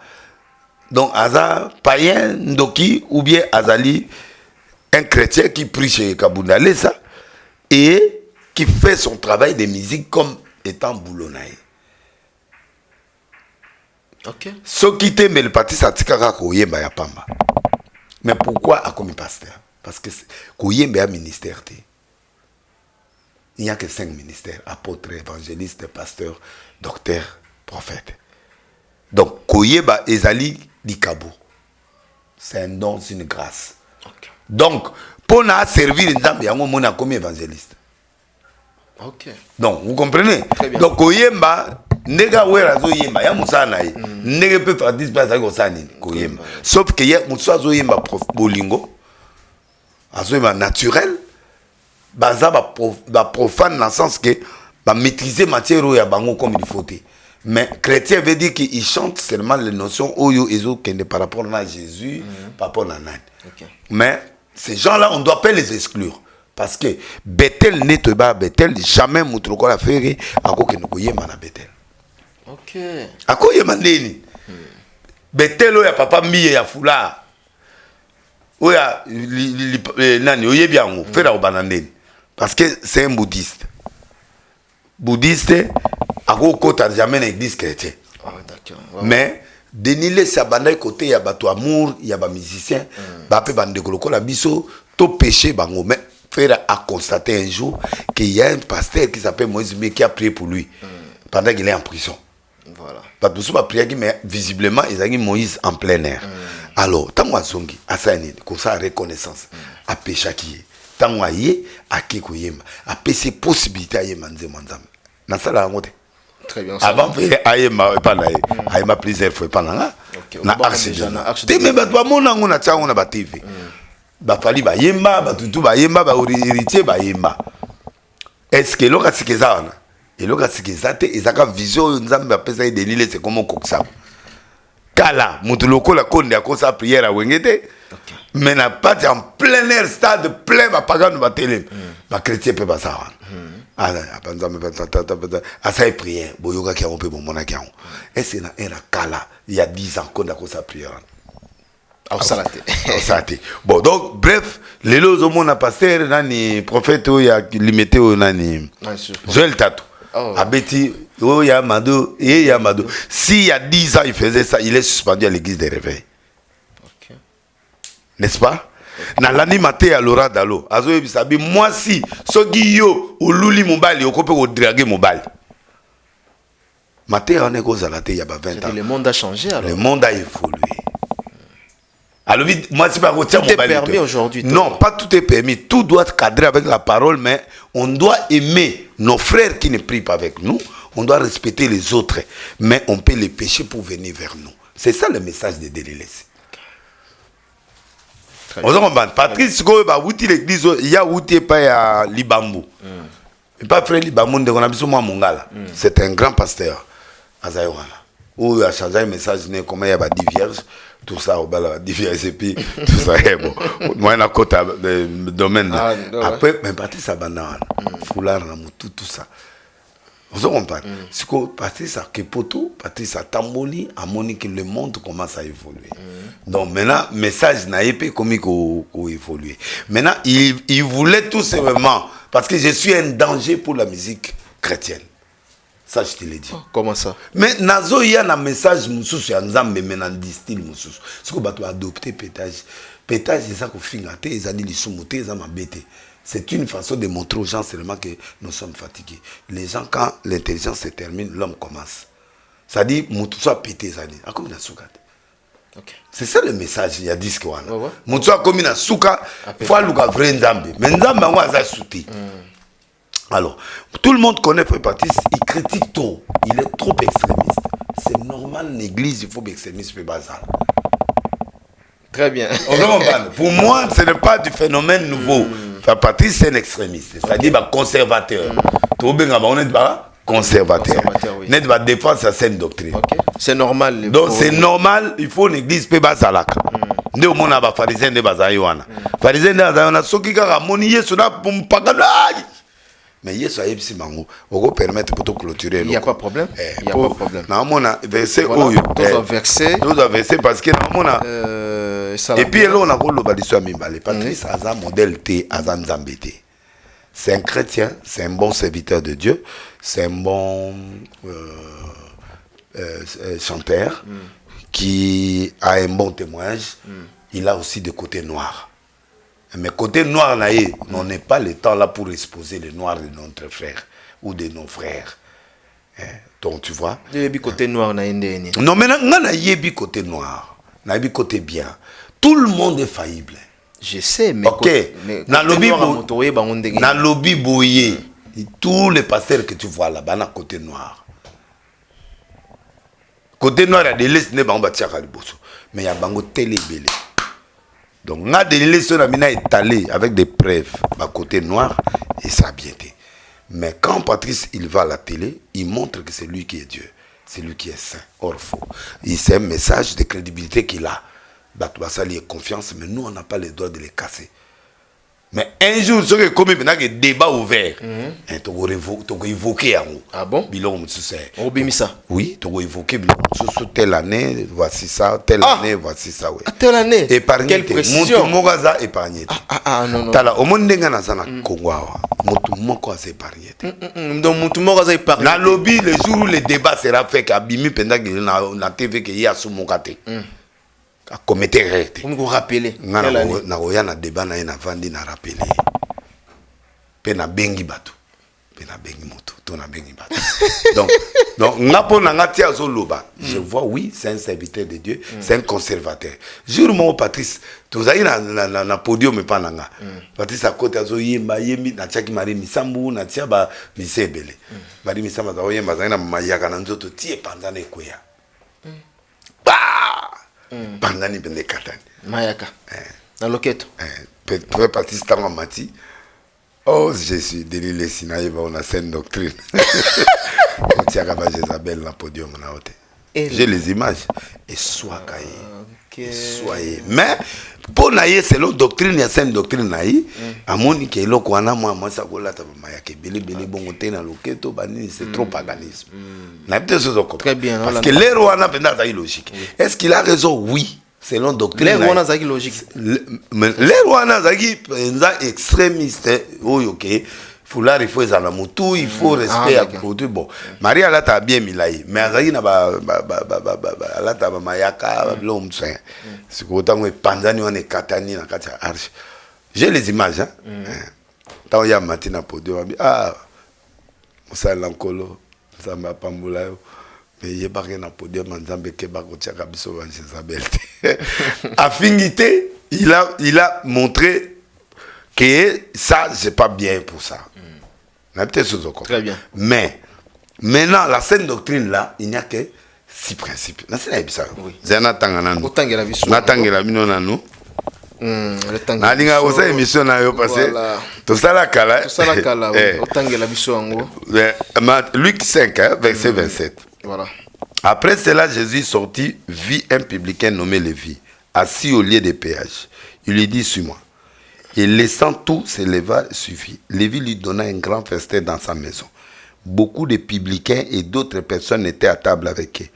Donc, Aza, païen, ndoki, ou bien Azali, un chrétien qui prie chez Kabunda Lesa et qui fait son travail de musique comme étant boulonnaï. Ok. Ce qui t'aime le parti Satikara Koyemba ya Pamba. Mais pourquoi a commis pasteur? Parce que Koyemba a ministère. Il n'y a que 5 ministères: apôtre, évangéliste, pasteur, docteur, prophète. Donc, Koyeba Ezali Dikabo. C'est un don, c'est une grâce. Okay. Donc, pour nous servir, nous avons comme évangéliste. Ok. Donc, vous comprenez? Très bien. Donc, Koyemba, Nega Wera Zoyemba, ya Moussana, Nega peut faire 10 places à Gosani, Koyemba. Sauf que ya Moussa Zoyemba Bolingo, Azoyemba naturel, Baza profane dans le sens que maîtriser matière ya bango comme il faut. Mais chrétien veut dire qu'il chante seulement les notions oyo ezo kende par rapport à Jésus, par rapport à Nan. Mais ces gens-là, on ne doit pas les exclure. Parce que Bethel n'est pas Bethel, jamais Moutroko la faire à quoi que nous voyons à Bethel. Ok. Akoye mandeni. Betelo ya papa miye ya fula. Oya nani oyebi yango fera obanandeni. Parce que c'est un bouddhiste. Bouddhiste ako kota jamais na église chrétienne. Ah d'accord. Wow. Mais denile sabanda côté ya bato amour, ya ba musicien, ba pe bande koloko la biso to péché bango mais frère a constaté un jour qu'il y a un pasteur qui s'appelle Moïse mais qui a prié pour lui pendant qu'il est en prison. Voilà. Parce que pas prié mais visiblement ils ont Moïse en plein air. Alors tant moi zongi asani comme ça reconnaissance a péché qui tant moi yé a keko yema a péché possibilité yema nzemandam. Na sala ngote. Très bien. Avant ayema pas na ayema plusieurs fois pas na na arche te me bato mona ngona tsango na ba TV ba fali ba yemba ba tutu ba yemba ba héritier ba yemba est-ce que loka sikeza wana et loka sikeza te ezaka vision nzambe apesa idenile c'est comme koksa kala mutu lokola konde akosa prière a wengete mais na pas en plein air stade plein ba pagano ba télé ba chrétien pe ba ça asa prière boyoka ki on peut bon mona ki on est-ce na era kala il y a 10 ans qu'on a commencé à prier bon donc bref les lots au monde a pasteur nani prophète ya limité au nani Joël Tatou abeti oh ya mado et ya mado si il y a 10 ans il faisait ça il est suspendu à l'église des réveils n'est-ce pas na l'animateur à Laura Dalo azo ebisabi moi si soki yo oluli mobali okope ko draguer mobali maté on est cause à la tête il y a 20 ans le monde a changé alors le monde a évolué alors moi c'est pas retirer mon mobali permis aujourd'hui non pas tout est permis tout doit être cadré avec la parole mais on doit aimer nos frères qui ne prient pas avec nous on doit respecter les autres mais on peut les pécher pour venir vers nous c'est ça le message de Delilesi. On comprend. Patrice Kowe ba wuti l'église il y a wuti pas ya Libambu. Et pas frère Libambu de on a besoin moi Mongala. C'est un grand pasteur Azayoana. Où il a changé le message né comment il y a ba 10 vierges tout ça au bala 10 vierges et puis tout ça est bon. Moi na côté domaine là. Après mais Patrice Abana foulard na mutu tout ça. Vous comprenez? C'est que Patrice a Kepoto, Patrice a Tamboli, a Monique le monde commence à évoluer. Donc maintenant, message n'a pas comme il évoluer. Maintenant, il voulait tout simplement, parce que je suis un danger pour la musique chrétienne. Ça, je te l'ai dit. Comment ça? Mais Nazo, il y a un message, il y a un maintenant style. C'est que tu as adopté pétage. Pétage, c'est ça qu'on fait, ils ont dit les sous-motés, ils ont embêté. C'est une façon de montrer aux gens seulement que nous sommes fatigués. Les gens, quand l'intelligence se termine, l'homme commence. Ça dit, tout soit pété, ça dit. C'est ça le message, il y a 10 quoi. Tout soit comme une souka, il faut aller à vrai Nzambe. Mais Nzambe, on va sauter. Alors, tout le monde connaît Frère Patrice, il critique trop. Il est trop extrémiste. C'est normal, l'église, il faut être extrémiste, c'est bazar. Très bien. Pour moi, ce n'est pas du phénomène nouveau. Patrice, c'est un extrémiste, c'est-à-dire conservateur. On est conservateur. On est défendre sa saine doctrine. C'est normal. Donc c'est normal, il faut une église pe bazalaka. Nde o mona ba pharisien de bazayoana. Pharisien de bazayoana soki kaka moni Yesu na mpakana. Mais Yesu ayebisi mango, oko permettre pour clôturer. Il y a pas de problème. Il y a pas de problème. Na mona verset oyo. Tout verset parce que na mona et puis là on a koloba liso mimbale. Patrice aza modèle T aza nzambe te. C'est un chrétien, c'est un bon serviteur de Dieu, c'est un bon chanteur qui a un bon témoignage. Il a aussi des côtés noirs. Mais côté noir, on n'est pas le temps là pour exposer les noirs de notre frère ou de nos frères. Donc tu vois. Côté noir, non, mais on a yebi côté noir, on a yebi côté bien. Tout le monde est faillible. Je sais, mais ok. Dans le lobby boyé, tous les pasteurs que tu vois là-bas, dans côté noir. Côté noir, il y a des listes, mais il y a bango télé-bélé. Donc, on a des listes qui sont étalées avec des preuves, côté noir, et ça a bien été. Mais quand Patrice il va à la télé, il montre que c'est lui qui est Dieu, c'est lui qui est saint, or faux. C'est un message de crédibilité qu'il a. Ça lui est confiance, mais nous, on n'a pas le droit de les casser. Mais un jour, ce que comme maintenant que débat ouvert, tu vas évoquer un mot. Ah bon? Bilon c'est. On obéit ça. Oui, tu vas évoquer bilon telle année, voici ça, telle année, voici ça, oui. Telle année. Épargné. Quelle précision? Mon gaza épargné. Non non. Tala, au monde n'enga na sana Congo. Mon quoi c'est épargné. Donc mon gaza épargné. Na lobby le jour où le débat sera fait qu'abimi pendant que na TV que y a sous mon côté. A commettre erreur. Vous me rappelez. Na oya na débat na ina vandi na rappeler. Pe na bengi bato. Pe na bengi moto. To na bengi bato. Donc ngapo na ngati azoloba. Je vois oui, c'est un serviteur de Dieu, c'est un conservateur. Jour mon Patrice, tu as na podium me pa nanga. Patrice à côté azo yemba yemi na tiaki mari misambu na tia ba misebele. Mari misamba za oyemba za na mayaka na nzoto tie pandane koya. Bandani bende katani. Mayaka. Na loketo. Peut Patrice tanga mati. Oh Jésus, délile sinaïva on a saine doctrine. On tient à Jézabel na podium na haute. J'ai les images et soit caillé. Soyez. Mais pour naïe selon doctrine ya saine doctrine naïe, amoni ke loko wana moi ça kola ta mayaka bele bongo te na loketo banini c'est trop paganisme. Na peut se comprendre. Très bien. Parce que l'air wana penda ta logique. Est-ce qu'il a raison? Oui. Selon doctrine. L'air wana zaki logique. L'air wana zaki penza extrémiste ok. Foulard il faut ezala mutu, il faut respect à côté bon. Maria là ta bien milai, mais azaki na ba là ta ba mayaka l'homme saint. C'est que autant que panzani on est katani na kati arche. J'ai les images hein. Tant ya matina podio musala nkolo, samba pambula yo. Mais il y a pas na podium nzambe ke ba ko tiaka biso ba Jézabel. Affinité, il a montré que ça c'est pas bien pour ça. Très bien. Mais maintenant la saine doctrine là, il n'y a que 6 principes. Na c'est ça. Oui. Zena tangana. Otangela biso. Na tangela bino nanu. Na linga osa émission na yo passé. To sala kala. To sala kala. Otangela biso ngo. Luc 5 verset 27. Voilà. Après cela, Jésus sortit, vit un publicain nommé Lévi, assis au lieu des péages. Il lui dit, suis-moi. Et laissant tout, se leva, suffit. Lévi lui donna un grand festin dans sa maison. Beaucoup de publicains et d'autres personnes étaient à table avec eux.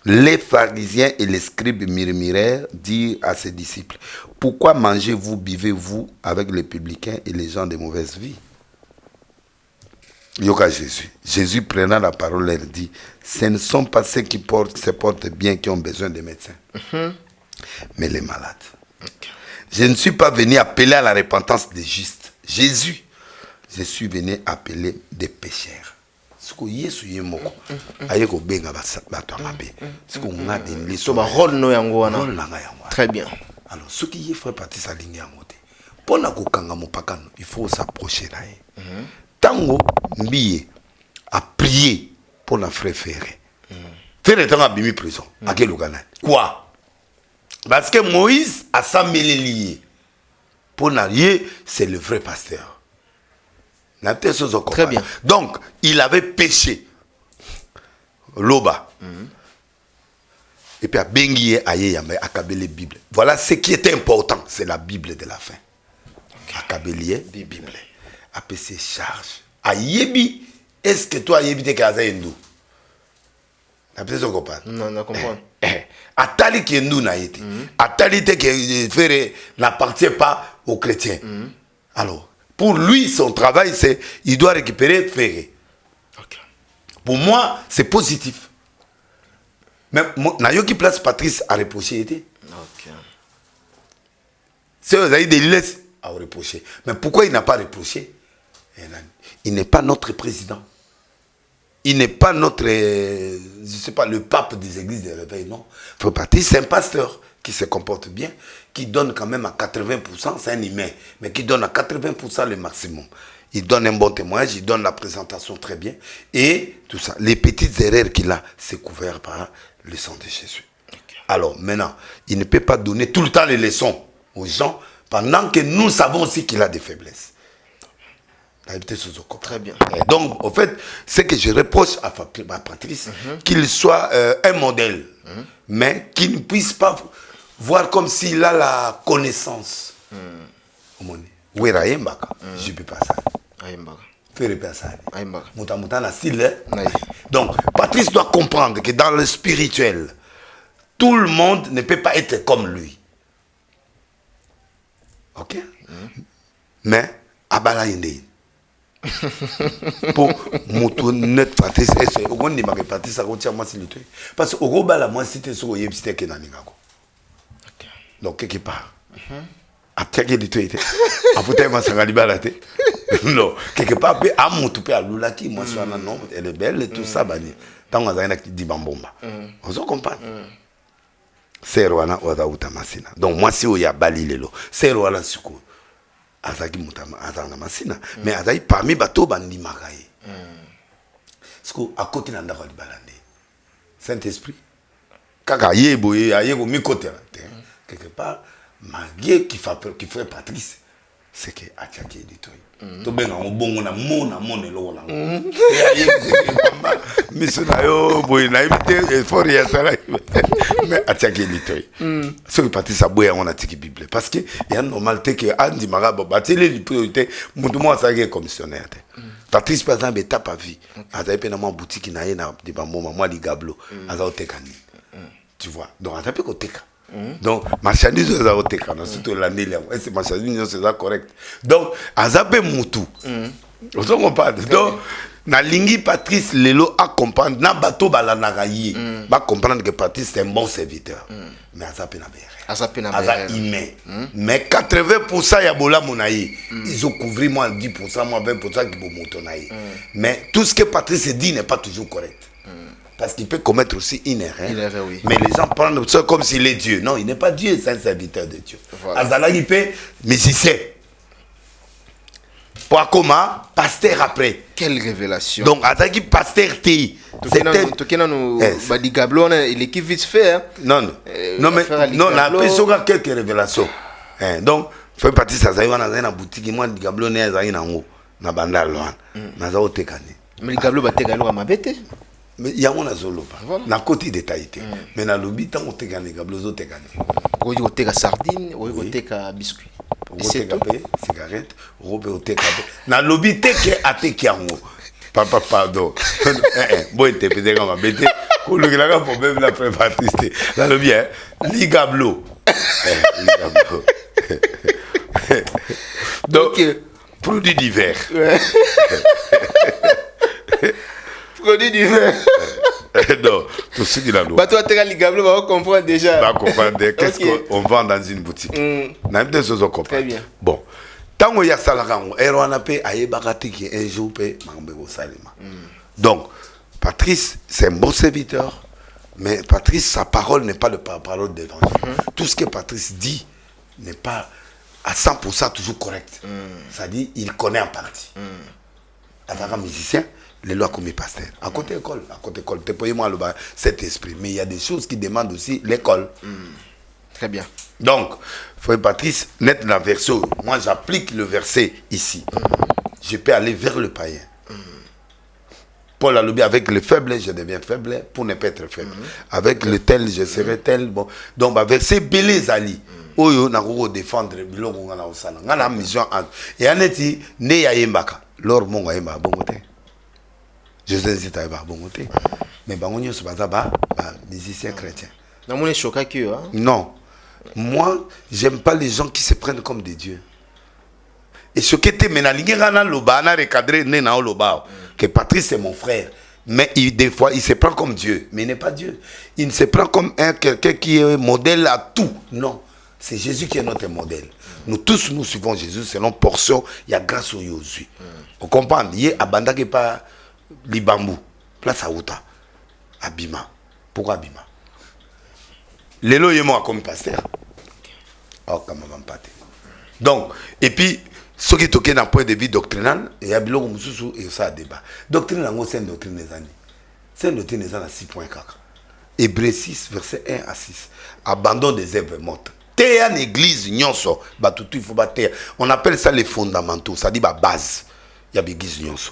Les pharisiens et les scribes murmurèrent, dirent à ses disciples, pourquoi mangez-vous, buvez-vous avec les publicains et les gens de mauvaise vie? Yoka Jésus. Jésus prenant la parole leur dit, ce ne sont pas ceux qui se portent bien qui ont besoin de médecins, mais les malades. Je ne suis pas venu appeler à la repentance des justes. Jésus, je suis venu appeler des pécheurs. Ce que Yesu yemoko, ayeko benga bato amabe. Ce que on a des leçons. Rôle no yango wana. Très bien. Alors ce qui y fait partie sa ligne yango te. Pour na kokanga mopakano, il faut s'approcher là. Tango mbiye a prié pour la frère Ferré. Ferré tango bimi prison. À quel Lugana? Quoi? Parce que Moïse a s'amélé lié. Pour n'allier, c'est le vrai pasteur. Très bien. Donc, il avait péché. Loba. Et puis, à Benguié, Aye Yambe, Akabele Bible. Voilà ce qui était important. C'est la Bible de la fin. Akabele Bible. Après, c'est charge. Ayebi, est-ce que toi, Ayebi, t'es casé hindou? Non, non, comprends. Atali qui est nous n'a été. Atali qui n'appartient pas aux chrétiens. Alors, pour lui, son travail, c'est il doit récupérer Ferré. Pour moi, c'est positif. Mais n'a qui place Patrice à reprocher. C'est vous avez des laisses à reprocher. Mais pourquoi il n'a pas reproché? Il n'est pas notre président. Il n'est pas notre, je sais pas, le pape des églises de réveil, non. Faut Patrice, c'est un pasteur qui se comporte bien, qui donne quand même à 80%, c'est un humain, mais qui donne à 80% le maximum. Il donne un bon témoignage, il donne la présentation très bien, et tout ça. Les petites erreurs qu'il a, c'est couvert par le sang de Jésus. Alors maintenant, il ne peut pas donner tout le temps les leçons aux gens, pendant que nous savons aussi qu'il a des faiblesses. Très bien. Et donc, en fait, c'est que je reproche à Patrice qu'il soit un modèle, mais qu'il ne puisse pas voir comme s'il a la connaissance. Wera Yembaka, je peux pas ça. Ayembaka. Faire personne. Ayembaka. Mouta na style. Donc, Patrice doit comprendre que dans le spirituel, tout le monde ne peut pas être comme lui. Ok? Mais, Abala Yende. Pour Moutou net Patrice, au moins, il m'a Patrice à retirer moi, c'est le truc. Parce que au gros, la moi, c'était sur le yebsté qui est dans l'ingako. Donc, quelque part. Attaquer du tout. En fauteuil, moi, ça va libérer. Non, quelque part, à mon tout à l'oulaki, moi, je suis un nom, elle est belle et tout ça, bani. Tant qu'on a un qui dit bambomba. On se comprend. C'est Rwanda, on a outa masina. Donc, moi, si on y a bali lelo, c'est Rwanda, c'est quoi? Azaki moutama, azana masina. Mais azaki parmi bateau, bandi magaye. Parce qu'à côté, n'a pas de balade. Saint-Esprit. Kaka, yéboye, yébo, mi côté. Quelque part, Magie qui fait Patrice, c'est que Atchaki dit tout. Tu bien on bon on a mon elo là. Mais ce là yo boy na imité fort ya sala. Mais Atchaki dit tout. Ce que Patrice a boya on a tiki Bible parce que il y a normalité que Andy Marabo batele les priorités mutu mo ça qui est commissionnaire. Patrice par exemple étape à vie. Aza pe na ma boutique na yena de bambo moi ligablo. Aza otekani. Tu vois. Donc aza pe ko teka. Donc, marchandise aux aoteka, surtout l'année là, c'est marchandise c'est correct. Donc, Azapé Moutou. On se comprend. Donc, na lingi Patrice Lelo a comprendre na bateau balanagaye, va comprendre que Patrice c'est un bon serviteur. Mais Azapé na béré. Azapé na béré. Mais 80% ya bola monaï, ils ont couvert moi 10%, moi 20% qui vont monter. Mais tout ce que Patrice dit n'est pas toujours correct. Parce qu'il peut commettre aussi une erreur. Oui. Mais les gens prennent ça comme s'il est Dieu. Non, il n'est pas Dieu, c'est un serviteur de Dieu. Azala il peut musicien. Poakoma, pasteur après. Quelle révélation. Donc, Azaki pasteur TI. Il est qui vite fait. Non, mais non, on a appris quelques révélations. Donc, il faut partir de ça. On a une boutique, moi, Digablo, on a une ango. Na bandar loan. Na zao tekane. Mais Digablo, ba tekalo à ma bête. Mais il y a un zolo pas. Na côté détaillé. Mais na lobby tant on tekane Digablo zo tekane. Oyi o teka sardine, oyi o teka biscuit. C'est tout. Cigarette, robe o teka. Na lobby teke ateki ango. Papa pardon. Bon interpréter comme ma bête. Pour le gars problème la préparatiste. Na lobby Ligablo. Ligablo. Donc produits divers. Produits divers. Non, tout ce qu'il a l'eau. Bah toi, tu as Ligablo, on va comprendre déjà. On va comprendre qu'est-ce qu'on vend dans une boutique. On a des choses à comprendre. Très bien. Bon, tant qu'il y a ça là, on a payé à Yebarati qui un jour paye Mambego Salima. Donc, Patrice, c'est un bon serviteur, mais Patrice, sa parole n'est pas la parole d'évangile. Tout ce que Patrice dit n'est pas à 100% toujours correct. C'est-à-dire, il connaît en partie. En tant que musicien, les lois comme pasteur. À côté école, tu peux moi cet esprit. Mais il y a des choses qui demandent aussi l'école. Très bien. Donc, frère Patrice, net la verset. Moi, j'applique le verset ici. Je peux aller vers le païen. Paul a lobby avec le faible, je deviens faible pour ne pas être faible. Avec le tel, je serai tel. Bon. Donc, verset Belé Zali. Oyo na ko défendre biloko ngana osana. Ngana mission en. Et aneti ne ya yembaka. Lors mon yemba bongote. Je sais pas bongote. Mais bangonyo se baza ba musicien chrétien. Na mon choqué que hein. Non. Moi, j'aime pas les gens qui se prennent comme des dieux. Et ce qui était menalingi ngana loba na recadrer ne na loba que Patrice est mon frère. Mais des fois, il se prend comme Dieu. Mais il n'est pas Dieu. Il se prend comme quelqu'un qui est modèle à tout. Non. C'est Jésus qui est notre modèle. Nous tous, nous suivons Jésus selon portion. Il y a grâce au Yosu. On comprend. Il y a Abanda qui n'est pas Libambou. Place à Outa. Abima. Pourquoi Abima? Lélo est moi comme pasteur. Oh, comme maman pâté. Donc, et puis, ce qui est toqué d'un point de vue doctrinal, il y a Bilo Moussousou et ça a débat. Doctrine, c'est une doctrine des années. C'est une doctrine des années à 6.4. Hébreux 6, verset 1 à 6. Abandon des œuvres mortes. Terre église nyonso batutu il faut battre. On appelle ça les fondamentaux, ça dit la base. Il y a l'église nyonso.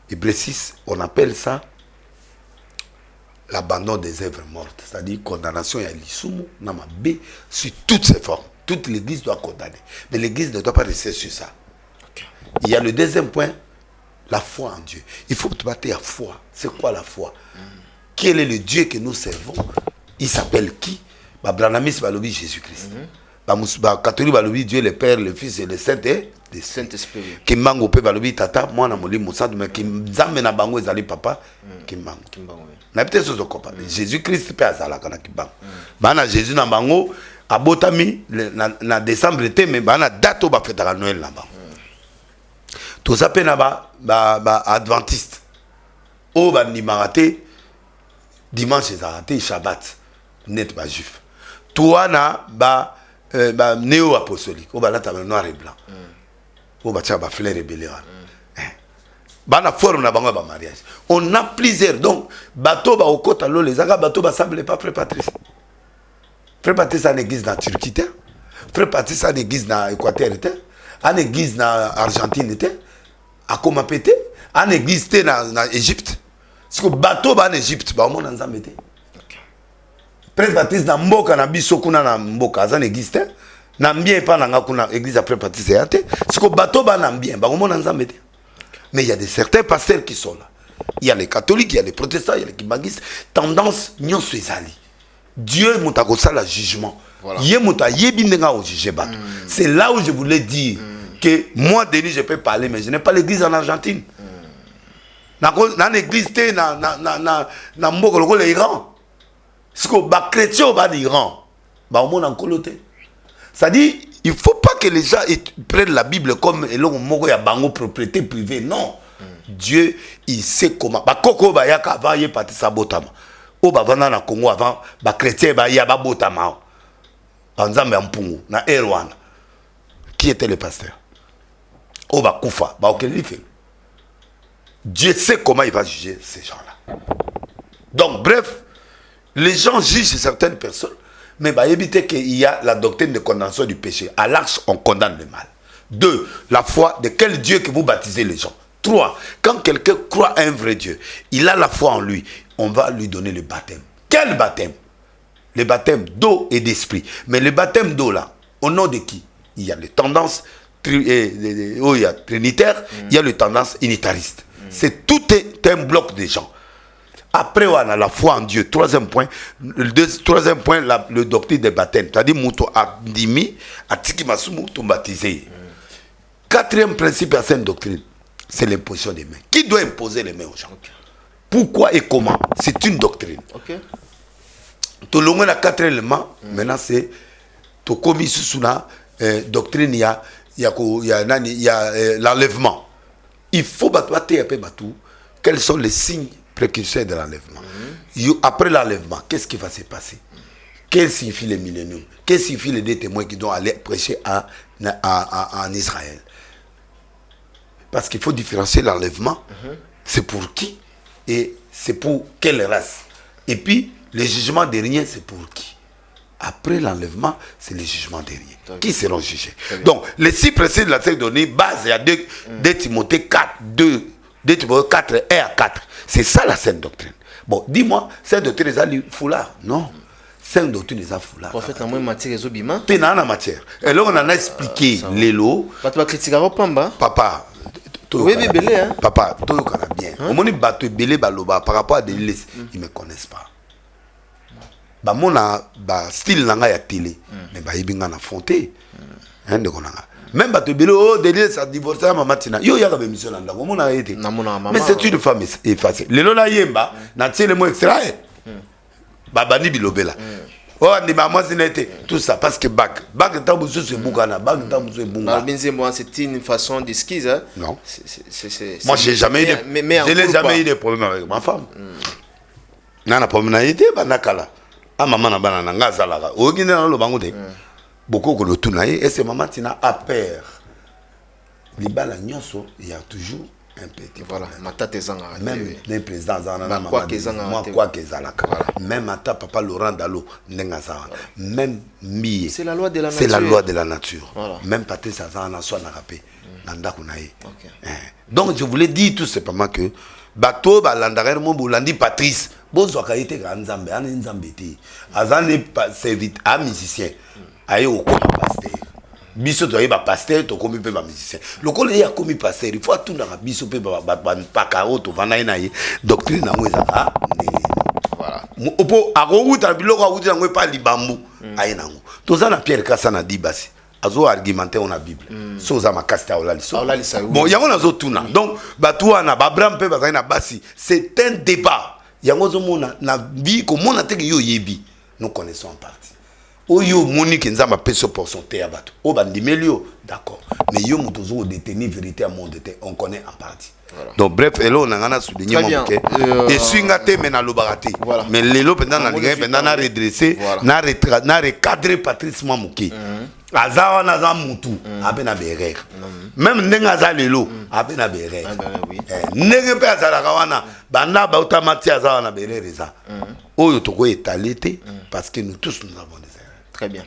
Hébreux 6, on appelle ça l'abandon des œuvres mortes, c'est-à-dire condamnation et l'isumu nama b sur toutes ses formes. Toute l'église doit condamner. Mais l'église ne doit pas rester sur ça. Il y a le deuxième point, la foi en Dieu. Il faut te battre à foi. C'est quoi la foi? Quel est le Dieu que nous servons? Il s'appelle qui? Branamis balobi Jésus-Christ. Catholique balobi Dieu le Père, le Fils et le Saint-Esprit. Qui mango pe balobi tata, moi na moli moussad, mais qui zambe na bango ezali papa, qui mango. Na peut-être ce qu'on parle. Jésus-Christ pe azala kana ki bango. Bana Jésus na bango abotami na décembre été, mais bana date ba fêtera Noël là bango. Tout ça pe na ba adventiste. O ba ni maraté dimanche ezaraté Shabbat. Net ba juif. Toi na ba néo-apostolique. Oh, bah là, t'as noir et blanc. Oh, bah, tu as fleur et belé. Bah, na forme na bango ba mariage. On a plusieurs. Donc, bateau ba au côté l'eau, les aga bateau ba semble pas Frère Patrice. Frère Patrice a une église na Turquie. Frère Patrice a une église na Équateur. A une église na Argentine. A comment pété. A une église na Égypte. Parce que bateau ba en Égypte, bah, au monde en Zambété. Frère Patrice na mboka na biso kuna na mboka azan existe na mbien pa na kuna église après Patrice yate siko bato ba na mbien ba komona nzambe te. Mais il y a des certains pasteurs qui sont là. Il y a les catholiques, il y a les protestants, il y a les kibangistes, tendance nyonso ezali. Dieu mutako sala jugement. Yé muta yebi ndenga o juger bato. C'est là où je voulais dire que moi Denis je peux parler mais je n'ai pas l'église en Argentine. Na l'église te na mboka lokolo Iran. Ce que les chrétiens va d'Iran, au monde en coloté. C'est-à-dire, il ne faut pas que les gens prennent la Bible comme il bango propriété privée. Non. Dieu, il sait comment. Koko ba yaka avant y parti sabotama. O ba vana na Congo avant, ba chrétien ba ya ba botama. Anzambe ampungu na Erwana. Qui était le pasteur? O ba kufa, ba okeli fait. Dieu sait comment il va juger ces gens-là. Donc bref, les gens jugent certaines personnes, mais bah, éviter qu'il y a la doctrine de condamnation du péché. À l'arche, on condamne le mal. 2. La foi de quel Dieu que vous baptisez les gens. 3. Quand quelqu'un croit à un vrai Dieu, il a la foi en lui, on va lui donner le baptême. Quel baptême? Le baptême d'eau et d'esprit. Mais le baptême d'eau là, au nom de qui? Il y a les tendances trinitaires, il y a les tendances unitaristes. C'est tout est un bloc de gens. Après, on a la foi en Dieu. Troisième point, le doctrine des baptêmes. C'est-à-dire, Mouto a dimi, a tiki masumu, ton baptisé. Quatrième principe à cette doctrine, c'est l'imposition des mains. Qui doit imposer les mains aux gens? Pourquoi et comment? C'est une doctrine. Tout le monde a 4 éléments. Maintenant, c'est tout commis sous la doctrine, il y a l'enlèvement. Il faut battre un peu batou. Quels sont les signes précurseurs de l'enlèvement? Après l'enlèvement, qu'est-ce qui va se passer? Quel signifie les milléniums? Quel signifie les deux témoins qui doivent aller prêcher en Israël? Parce qu'il faut différencier l'enlèvement. C'est pour qui? Et c'est pour quelle race? Et puis, le jugement dernier, c'est pour qui? Après l'enlèvement, c'est le jugement dernier. Qui seront jugés? Donc, les 6 principes de la série donnée, base à 2 Timothée 4, 2 Timothée 4, 1 à 4. C'est ça la sainte doctrine. Bon, dis-moi, sainte doctrine, est-ce qu'il foulard? Non. Sainte doctrine, est-ce qu'il foulard? Prophète, en moins matière, ils ont bima. Tu n'as pas matière. Et là, on en a expliqué les lots. Papa. Oui, bébé, hein? Papa, tu connais bien. Au moment où tu belé baloba par rapport à des listes, ils ne me connaissent pas. Bah mon style nanga ya télé, mais bah ibinga na fonté. Hein de konanga. Même bah tu belé oh délire ça divorcé à maman tina. Yo ya ka émission nanda. Comment on a été? Mais c'est une femme effacée. Le lona yemba na tiens le mot extrait. Bah bani bilobela. Oh ni maman c'était tout ça parce que bac tambuso c'est bukana, bac tambuso bunga. Moi c'est une façon d'esquisse hein. Non. Moi j'ai jamais eu de problème avec ma femme. Nana problème na été bah nakala. Ah maman na bana na ngazala. Ogine na lo bango te. Beaucoup ko tout na et c'est maman tina a peur. Libala nyonso il y a toujours un petit voilà mata tezanga même les présidents zana na maman moi quoi que zalaka même ata papa Laurent Dalo ndenga za même mi c'est la loi de la nature. C'est la loi de la nature. Voilà. Même Patrice Azana soit na rapé nanda kunaye. Donc je voulais dire tout simplement que bato ba landarer mo bolandi Patrice bozo ka été grand nzambe an nzambe te azane servite à musicien aye okoma pasteur biso to yeba pasteur to komi pe ba musicien lokola ya komi pasteur il faut atuna biso pe ba paka auto vana na ye doctrine na ngweza voilà opo arouta biloko aouta ngwe pa libambu aye nango toza na Pierre Kasana dibasi azo argumenter on a Bible so za makasta olaliso bon yango nazo tuna donc batua na babram pe bazali na basi c'est un débat yango zo mona na vie ko mona te yo yebi nous connaissons en partie oyo monique nzamba peso pour son te abato o bandimelio d'accord mais yo mutozo détenir vérité à monde on connaît en partie. Voilà. Donc bref, elo on a souligné mon que et swingate mais na lobarate mais lelo pendant na ligue pendant na redresser na recadrer Patrice Mamouké azawa na za mutu abena berer même ndenga za lelo abena berer ndenge pe azala kawana banda ba automati azawa na berer eza oyo toko étalé parce que nous tous nous avons des erreurs. Très bien.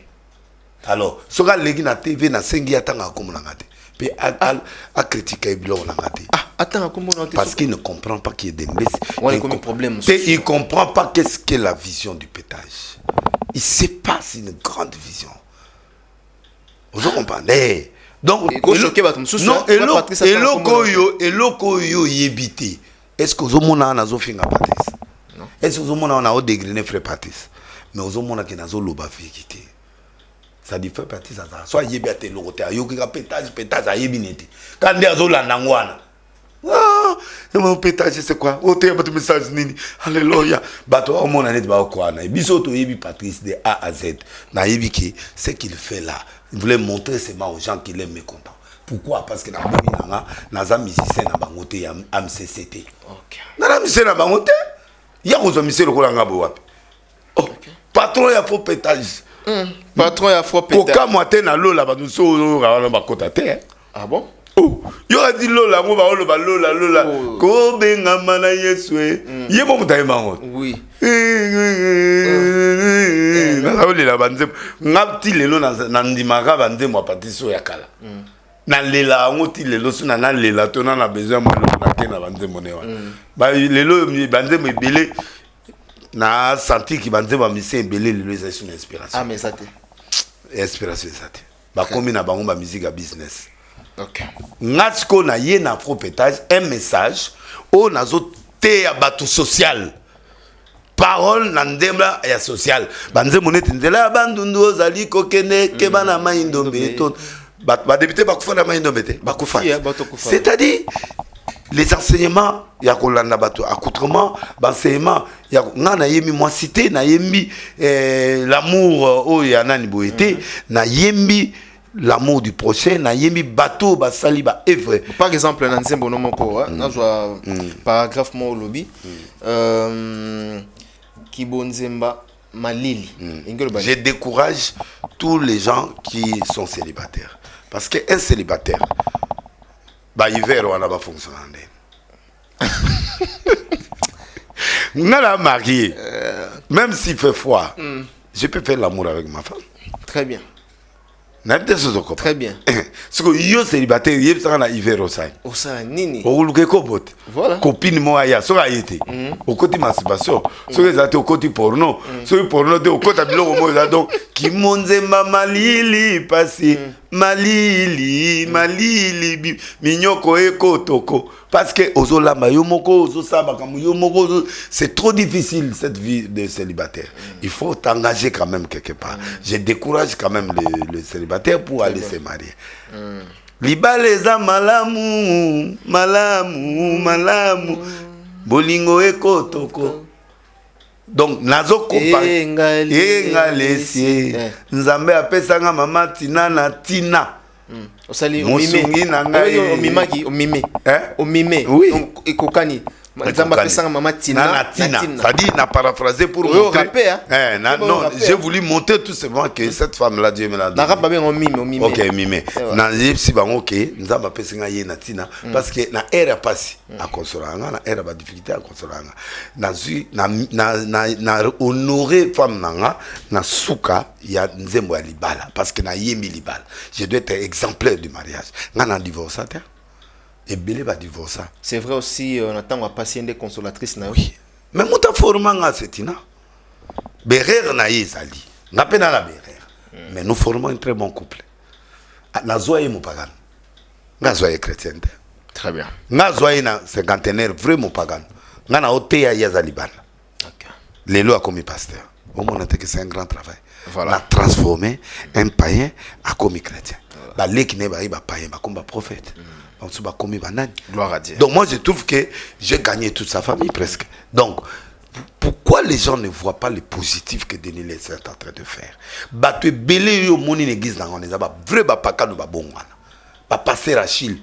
Alors soka legi na TV na sengi atanga komona ngate pe a critiquer bilo na ngate attends komona parce qu'il ne comprend pas qu'il y a des messes il comprend pas qu'est-ce qu'est la vision du pétage. Il sait pas, c'est une grande vision. Vous comprenez? Donc non eloko yo yebité. Est-ce que ozomona na zo finga Patrice? Non. Est-ce que ozomona na o dégriner frère Patrice? Mais ozomona ke na zo loba vérité. Ça dit frère Patrice ça soit yebi ate lokote ayoki ka pétage a yebi neti. Quand ndi azo landa ngwana. Ah, mon pétage c'est quoi? O te ba message nini? Alléluia. Bato o mona net ba ko na. Biso to yebi Patrice de A à Z. Na yebi ki ce qu'il fait là. Il voulait montrer seulement aux gens qu'il est mécontent. Pourquoi? Parce que na bomi nanga naza musicien na bangote ya MCCT. OK. Na musicien na bangote ya ko zo musicien lokola ngabo wapi. Oh, patron ya faux pétage. Patron ya faux pétage. Koka moite na lola ba nuso na ba kota te. Ah bon? Oh, yo a dit lola mo ba lola. Ko benga mana Yesu e. Ye mo mutaye bango. Oui. Na lola banze ngapti lelo na ndimaka banze mo patiso ya kala. Na lela ngoti lelo suna na lela tona na besoin mo na ke na banze monewa. Ba lelo banze mo belé na senti ki banze ba mise belé lelo eza une inspiration. Ah mais ça te. Inspiration ça te. Ba komi na bango ba musique à business. OK. Natsko na ye na propétage un message o nazo te ya batu social. Parole na ndemla ya social. Banze monete ndela bandundu ozali kokene ke bana maindo beton. Ba député ba kufa na maindo bete. Ba kufa. C'est-à-dire les enseignements ya kolanda batu accoutrement, enseignement ya ngana yemi moi cité na yembi l'amour o ya nani boete na yembi l'amour du prochain na yemi bateau ba sali ba œuvre. Par exemple na nzembo no moko na jwa paragraphe mo lobby Kibonzemba Malili. Je décourage tous les gens qui sont célibataires parce que un célibataire ba hiver on a pas fonctionné. Nala marié même s'il fait froid je peux faire l'amour avec ma femme. Très bien. Très bien. Ce que yo célibataire, yé ça na hiver au sein. Au sein nini. Au luke kobot. Voilà. Copine moi ya so a été. Au côté masturbation, so les até au côté porno, so porno de au côté biloko mo za donc ki monzemba malili passé. Malili minyoko ekotoko parce que ozolamba yo moko ozosaba comme yo moko c'est trop difficile cette vie de célibataire. Il faut t'engager quand même quelque part. Je décourage quand même le célibataire pour aller se marier. Libaleza malamu bolingo ekotoko. Donc nazo comparer engalesi nzambe apesanga mama tina na tina osali omime omimaki omime donc ekokani nzambe apesanga mama tina na tina ça dit na paraphraser pour montrer non j'ai voulu montrer tout simplement que cette femme là Dieu me l'a na rapa ben omime OK mime na yipsi bango que nzambe apesanga ye na tina parce que na era pasi a consolanga na era ba difficulté a consolanga na honorer femme nanga na suka ya nzembo ya libala parce que na yembi libala je dois être exemplaire du mariage ngana divorce ta et belé va divorcer. C'est vrai aussi on attend à passer des consolatrices na oui mais muta formanga setina berer na yezali na pena la berer Mais nous formons un très bon couple. Nazoye mon pagan. Nazoye chrétien. Très bien. Nazoye na cinquantenaire vraiment pagan. Nana oteya yaza Liban. Les lois comme pasteur. Au moins que c'est un grand travail. Voilà. On a transformé un païen à commis chrétien. Bah les qui n'est pas païen, bah comme prophète. Donc c'est pas commis banane. Gloire à Dieu. Donc moi je trouve que j'ai gagné toute sa famille presque. Donc pourquoi les gens ne voient pas le positif que Denis Less est en train de faire? Bah tu es belé au monde église dans on est bah vrai bah pas nous bah bon wana. Bah passer Achille.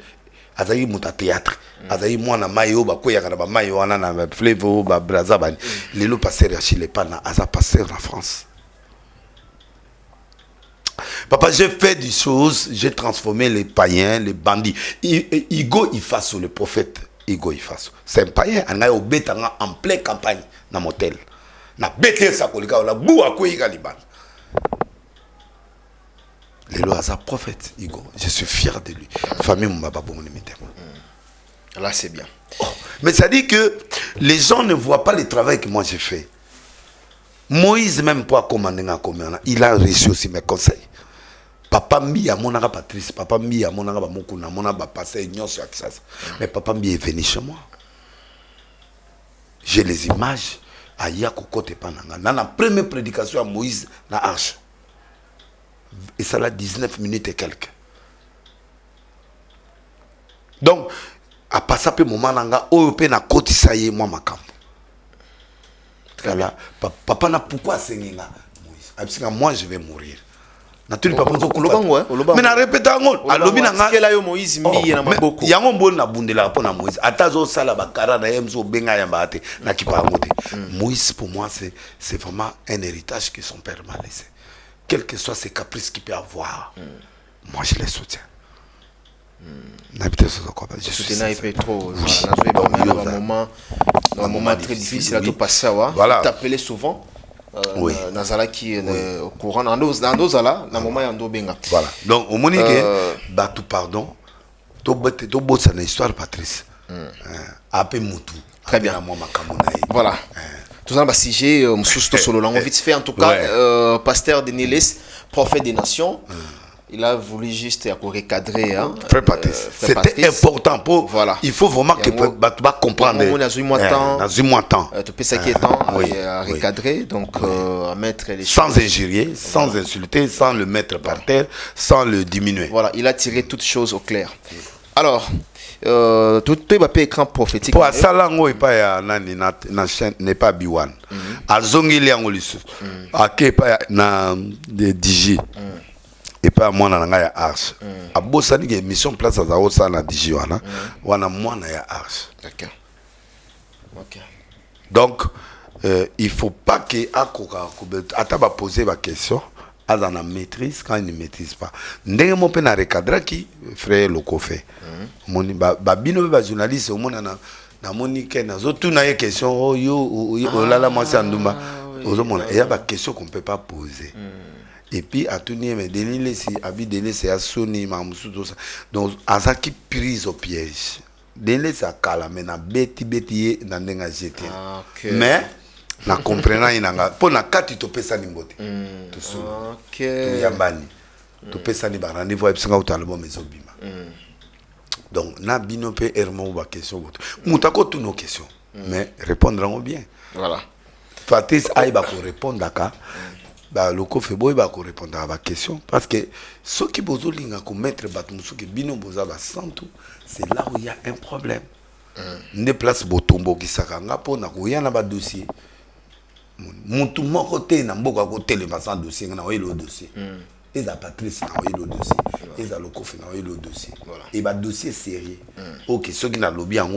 Azayi muta théâtre. Azayi mwana mayo ba koya kana ba mayo wana na flevo ba braza ba. Lelo passer Achille pas na aza passer en France. Papa, j'ai fait des choses, j'ai transformé les païens, les bandits. Igo Ifaso, le prophète Igo Ifaso. C'est un païen, on a obéi en pleine campagne dans mon hôtel. On a bêté ça, on a bou à quoi il Liban. Les lois à prophète Igo, je suis fier de lui. Famille m'a pas bon Là, c'est bien. Oh, mais ça dit que les gens ne voient pas le travail que moi j'ai fait. Moïse, même pas commander un commun, il a reçu aussi mes conseils. Papa Mbi a mon Patrice, papa Mbi a mon Mokuna, mon passé Nyon sur Axas. Mais papa Mbi est venu chez moi. J'ai les images à Yako Kote Pananga. Dans la première prédication à Moïse, dans l'arche. Et ça a 19 minutes et quelques. Donc, à passer un moment, on a côté ça y est, moi, ma camp. Papa n'a pourquoi Moïse. Parce que moi, je vais mourir. Mais na répéta ngol alobi na nga Moïse mbi na maboko yango mbona na bundela po na Moïse atazo sala bakara na yemzo benga ya mbate na kipango te. Moïse pour moi c'est vraiment un héritage que son père m'a laissé. Quel que soit ses caprices qu'il peut avoir, moi je les soutiens. Je soutiens un peu trop. Dans un moment très difficile à tout passer. Voilà. T'appelais souvent. Oui. Nazala qui est au courant dans nos là, dans moment yando benga. Voilà. Donc au moment que bah tout pardon, to bosse une histoire Patrice. Après Moutou. Très bien. Voilà. Tout ça, si j'ai Moussousto solo langue vite fait en tout cas, pasteur Denis Less, prophète des nations. Il a voulu juste recadrer. Frère Patrice. C'était important pour. Voilà. Il faut vraiment que tu vas comprendre. Tu peux ça qui est temps à recadrer, donc à mettre les choses. Sans injurier, sans insulter, sans le mettre par terre, sans le diminuer. Voilà, il a tiré toutes choses au clair. Alors, tout est écran prophétique. Pour ça, là, on n'est pas na chaîne, n'est pas B1. À Zongili Angolisu. À Kepa na DJ. Et pas moi na ya arche. A bosani que mission place à Zaosa na DJ wana. Wana moi na ya arche. D'accord. OK. Donc il faut pas que akoka ataba poser ma question à la maîtrise quand il ne maîtrise pas. Ndenge mo pe na recadrer qui frère loko fait. Moni ba bino ba journaliste au monde na monique na zotu na question oh yo lala moi c'est ndumba. Ozo mona il y a ba question qu'on peut pas poser. Et puis à tout mais Denis Less abi Denis c'est à Sony Mamsou tout ça. Donc à ça qui prise au piège. Denis Less a kala mais na beti na ndenga jeté. Mais na comprenant inanga pour na kati to pesa ni mbote. Tout ça. OK. To yambani. To pesa ni ba rendez-vous e psinga utalbo mezobima. Donc na bino pe ermo ba question. Mutako tous nos questions. Mais répondront bien. Voilà. Patrice aïba pour répondre à bah le coffre boy va répondre à la question parce que ce qui bozo linga ko mettre batumusu ke bino boza ba santu c'est là où il y a un problème. Ne place botombo ki sakanga po na ko yana ba dossier. Muntu moko te na mboka ko telema sans dossier na o le dossier. Et la Patrice na o le dossier. Et la le coffre na o le dossier. Et ba dossier sérieux. OK, ce qui na lobby en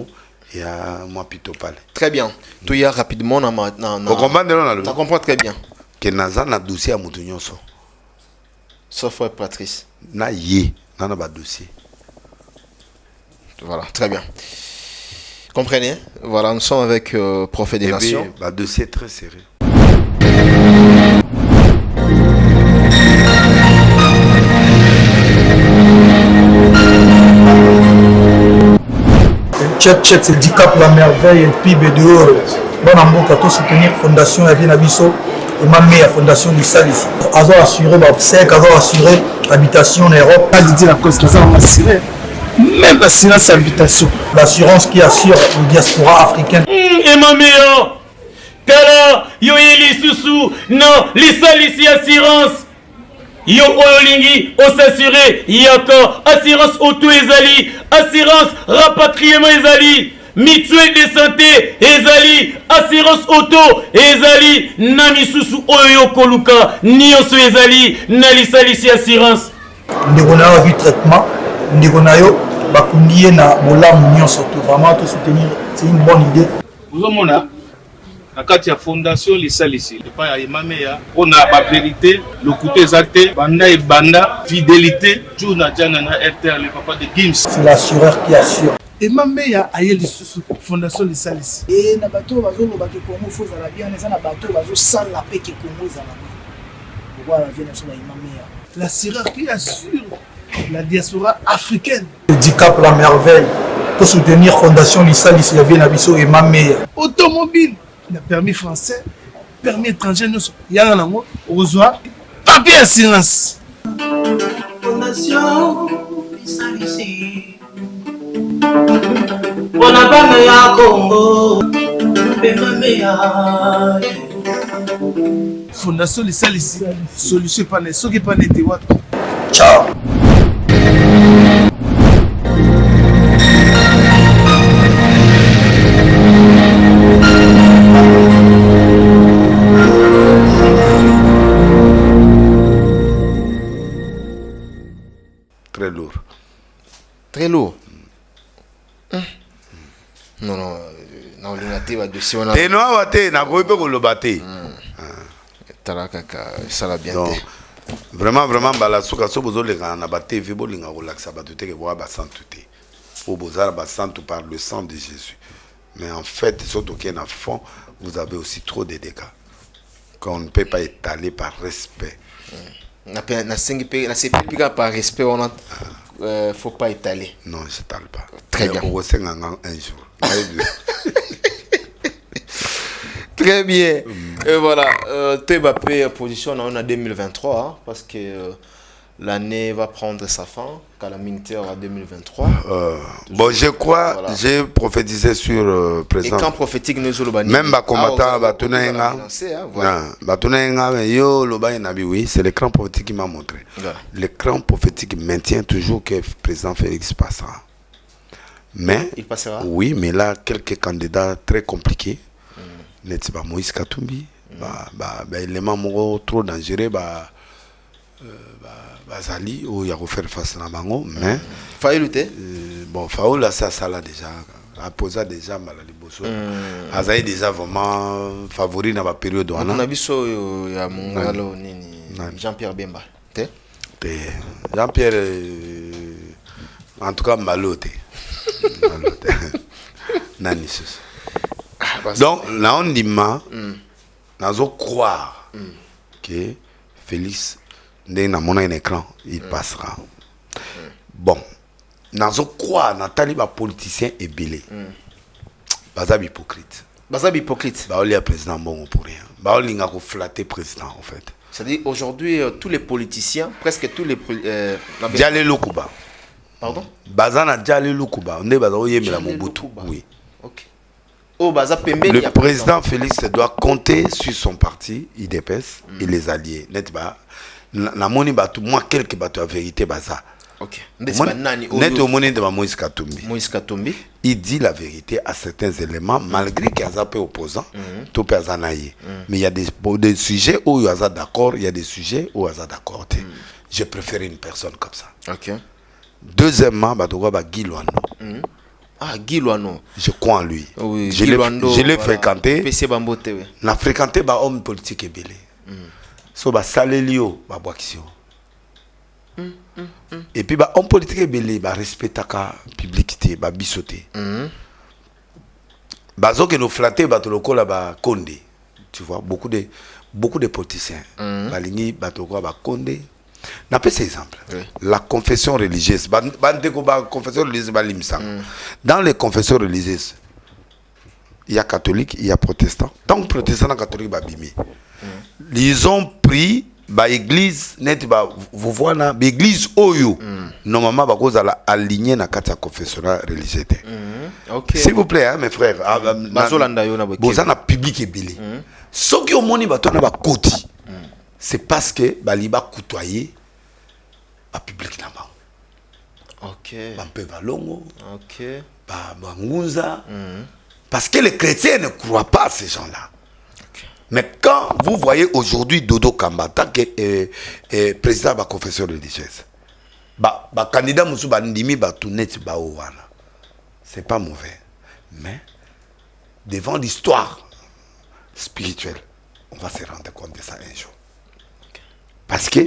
il y a moi plutôt parler. Très bien. Tu y a rapidement na on comprend très bien. Que naza na dossier à mutu nyonso. Sauf Patrice. Na yé, na ba dossier. Voilà, très bien. Comprenez? Voilà, nous sommes avec Prophète des Nations. Ba dossier très sérieux. Tchet, c'est 10 cap la merveille et puis dehors. Bon amour, quand on soutenir Fondation Avinabiso. et ma meilleure fondation du sale ici. Ils ont assuré l'obsèque, ils ont assuré l'habitation en Europe. Pas dit la cause, ils ont assuré même l'assurance habitation. L'assurance qui assure la diaspora africaine. Et ma meilleure, Tala, yo ili susu, non, l'issal ici assurance. Yo olingi, on s'assurer, yako, assurance auto ezali, assurance rapatriement ezali, mutuelle de santé ezali, assurance auto ezali, nami susu oyo koluka, nioso ezali, nalisalisi assurance. Ndeko na yo vu traitement, ndeko na yo bakundi ye na bolamu nyonso to vraiment te soutenir, c'est une bonne idée. Vous avez la carte de fondation Lisalisi, le pas ya mameya, on a la vérité, le côté exact, banda et banda, fidélité, tout na jana na RTR, le papa de Gims. C'est l'assureur qui assure. Et mameya aye lisusu fondation Lisalisi. Et na bateau bazo lo bake Congo faut za la bien, na na bateau bazo sala la paix que Congo za la bien. Voilà vient sur la mameya. L'assureur qui assure la diaspora africaine. Le DICAP la merveille pour soutenir fondation Lisalisi, il y avait Nabiso et Mameya. Automobile. Le permis français, permis étranger, nous sommes au revoir, papier assurance. Fondation Lisalisi. Bonabana Congo, Mameya. Fondation Lisalisi, solution pas ce qui pas n'était what. Ciao. Très lourd. Très lourd. Non, non. Non, l'inaté on a. T'es noir, t'es n'a pas eu pour le battre. Tarakaka, ça l'a bien dit. Vraiment, vraiment, la souka so bozo les gars na batté vibo linga relaxa batute que voir basant tout est. Au bozar basant tout par le sang de Jésus. Mais en fait, surtout qu'il y a un fond, vous avez aussi trop de dégâts qu'on ne peut pas étaler par respect. Par respect, on a faut pas étaler. Non, je t'étale pas. Très bien. Un jour. Très bien. Et voilà, Mbappé position on a 2023 hein, parce que l'année va prendre sa fin, calamité en 2023. Bon, je crois, voilà. J'ai prophétisé sur présent. Et quand prophétique nous sommes même les combattants, oui, c'est l'écran prophétique qui m'a montré. Voilà. L'écran prophétique maintient toujours que le président Félix passera. Mais, il passera. Oui, mais là, quelques candidats très compliqués. N'est-ce pas Moïse Katumbi, élément trop dangereux, Zali, où il y a faire face à Bango, mais. Faïl lutter. Bon, Faoul, là, ça l'a déjà. A posé déjà mal à l'Iboso. Azaï déjà vraiment favori dans la période où on a vu Jean-Pierre Bemba. Jean-Pierre, en tout cas, Malote. Nanissus. Donc, là, on dit, nous croire que Félix, dès qu'on a un écran, il passera. Bon, nous croire que les politiciens est belé. Bazab hypocrite. Bazab hypocrite. Bah, on est président bon pour rien. Bah, on est flatté président, en fait. C'est-à-dire, aujourd'hui, tous les politiciens, presque tous les. Djale Lukuba. Pardon? Bazana Djale Lukuba. On est Bazaoye Mobutu. Oui. Ok. Le président Félix doit compter sur son parti, IDPS, et les alliés. N'est-ce pas? La monnaie bateau, moi quelques bateaux à vérité baza. Ok. Net au monnaie de Moïse Katumbi. Moïse Katumbi. Il dit la vérité à certains éléments, malgré qu'il y a un peu opposant, tout peut zanaïe. Mais il y a des sujets où il y a d'accord, il y a des sujets où il y a d'accord. Je préfère une personne comme ça. Ok. Deuxièmement, bateau Guy Luando. Ah, Guy Luando. Je crois en lui. Oui, je l'ai fréquenté. PC Bambote, oui. N'a fréquenté un homme politique et belé. So, Salelio, Boaction. Et puis, homme politique et belé, respecte la publicité, bisoté. Bazo que nous flatté, Batoloko, là, Condé. Tu vois, beaucoup de politiciens. Balingi, Batoloko, Condé. N'a pas ces exemples. La confession religieuse. Dans les confessions religieuses, il y a catholique, il y a protestant. Tant que protestant et catholique, ils ont pris l'église net vous voyez na l'église oyo normalement ba cause la aligné na kata confessionnal religieux. OK. S'il vous plaît hein, mes frères. Bazolanda yo na boke. Bozana public ebele. Ce qui au moni ba tona ba koti. C'est parce que bali ba côtoyer ba public na ba. OK. Ba mpe balongo. OK. Ba ngunza. Parce que les chrétiens ne croient pas à ces gens-là. Mais quand vous voyez aujourd'hui Dodo Kamba, tant que président de la confession religieuse, candidat Moussou Bandimi, c'est pas mauvais. Mais devant l'histoire spirituelle, on va se rendre compte de ça un jour. Parce que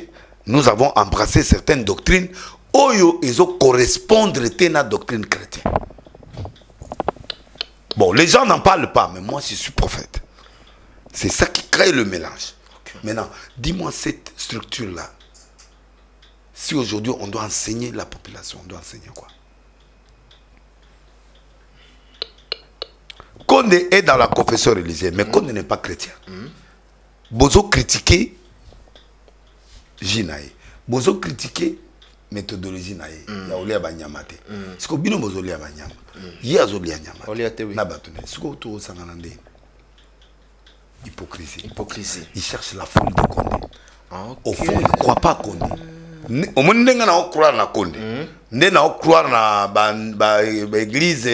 nous avons embrassé certaines doctrines, oyo ils ont correspondre à la doctrine chrétienne. Bon, les gens n'en parlent pas, mais moi je suis prophète. C'est ça qui crée le mélange. Okay. Maintenant, dis-moi cette structure-là. Si aujourd'hui on doit enseigner la population, on doit enseigner quoi? Condé est dans la confession religieuse, mais Condé n'est pas chrétien. Bozo critiquer Jinaï. Bozo critiquer méthodologie naïe. Ya olia banyamate. Siko bino bozo lia banyama. Yi azolia nyama. Olia tewi. Na batone. Siko to sanganande. Hypocrisie. Il cherche la foule de Condé. Okay. Au fond, il ne croit pas à Condé. Au moins, il ne croit pas à Condé. Il ne croit pas à l'église.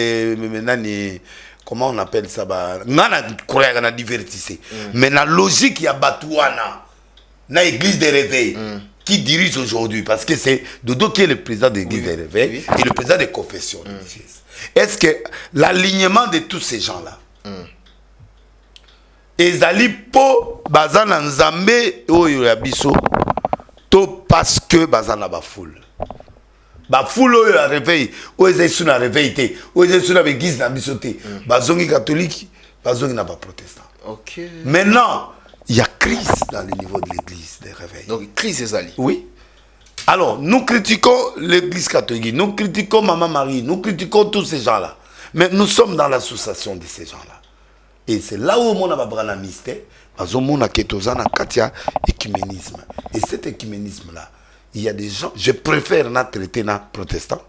Comment on appelle ça? Il ne croit pas à la diversité. Mais la logique, il y a Batouana, l'église des réveils, qui dirige aujourd'hui. Parce que c'est Dodo qui est le président de l'église des réveils et le président des confessions religieuses. Est-ce que l'alignement de tous ces gens-là, ezali po bazana nzambe oyo ya biso to parce que bazana ba foule oyo ya réveil oyo ezali na réveil te oyo ezali na église na biso te bazongi catholique bazongi na ba protestant. OK. Maintenant il y a crise dans le niveau de l'église des réveils. Donc crise ezali. Oui. Alors nous critiquons l'église catholique, nous critiquons Maman Marie, nous critiquons tous ces gens-là, mais nous sommes dans l'association de ces gens-là. Et c'est là où on a un mystère, parce qu'on a un écuménisme. Et cet écuménisme-là, il y a des gens, je préfère traiter les protestants,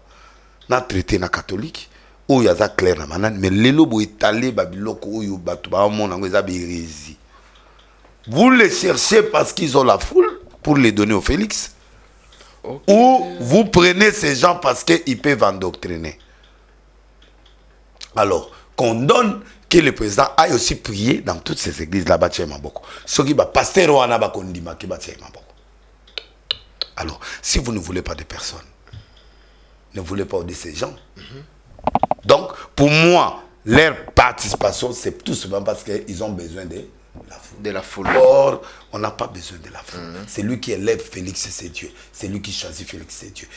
traiter les catholiques, où il y a ça clair, mais les lobos étalés, vous les cherchez parce qu'ils ont la foule pour les donner au Félix, ou vous prenez ces gens parce qu'ils peuvent endoctriner. Alors, qu'on donne que le président aille aussi prier dans toutes ces églises là-bas. Alors, si vous ne voulez pas de personnes, ne voulez pas de ces gens. Donc, pour moi, leur participation, c'est tout simplement parce qu'ils ont besoin de la foule. Or, on n'a pas besoin de la foule. C'est lui qui élève Félix, c'est Dieu. C'est lui qui choisit Félix, c'est Dieu.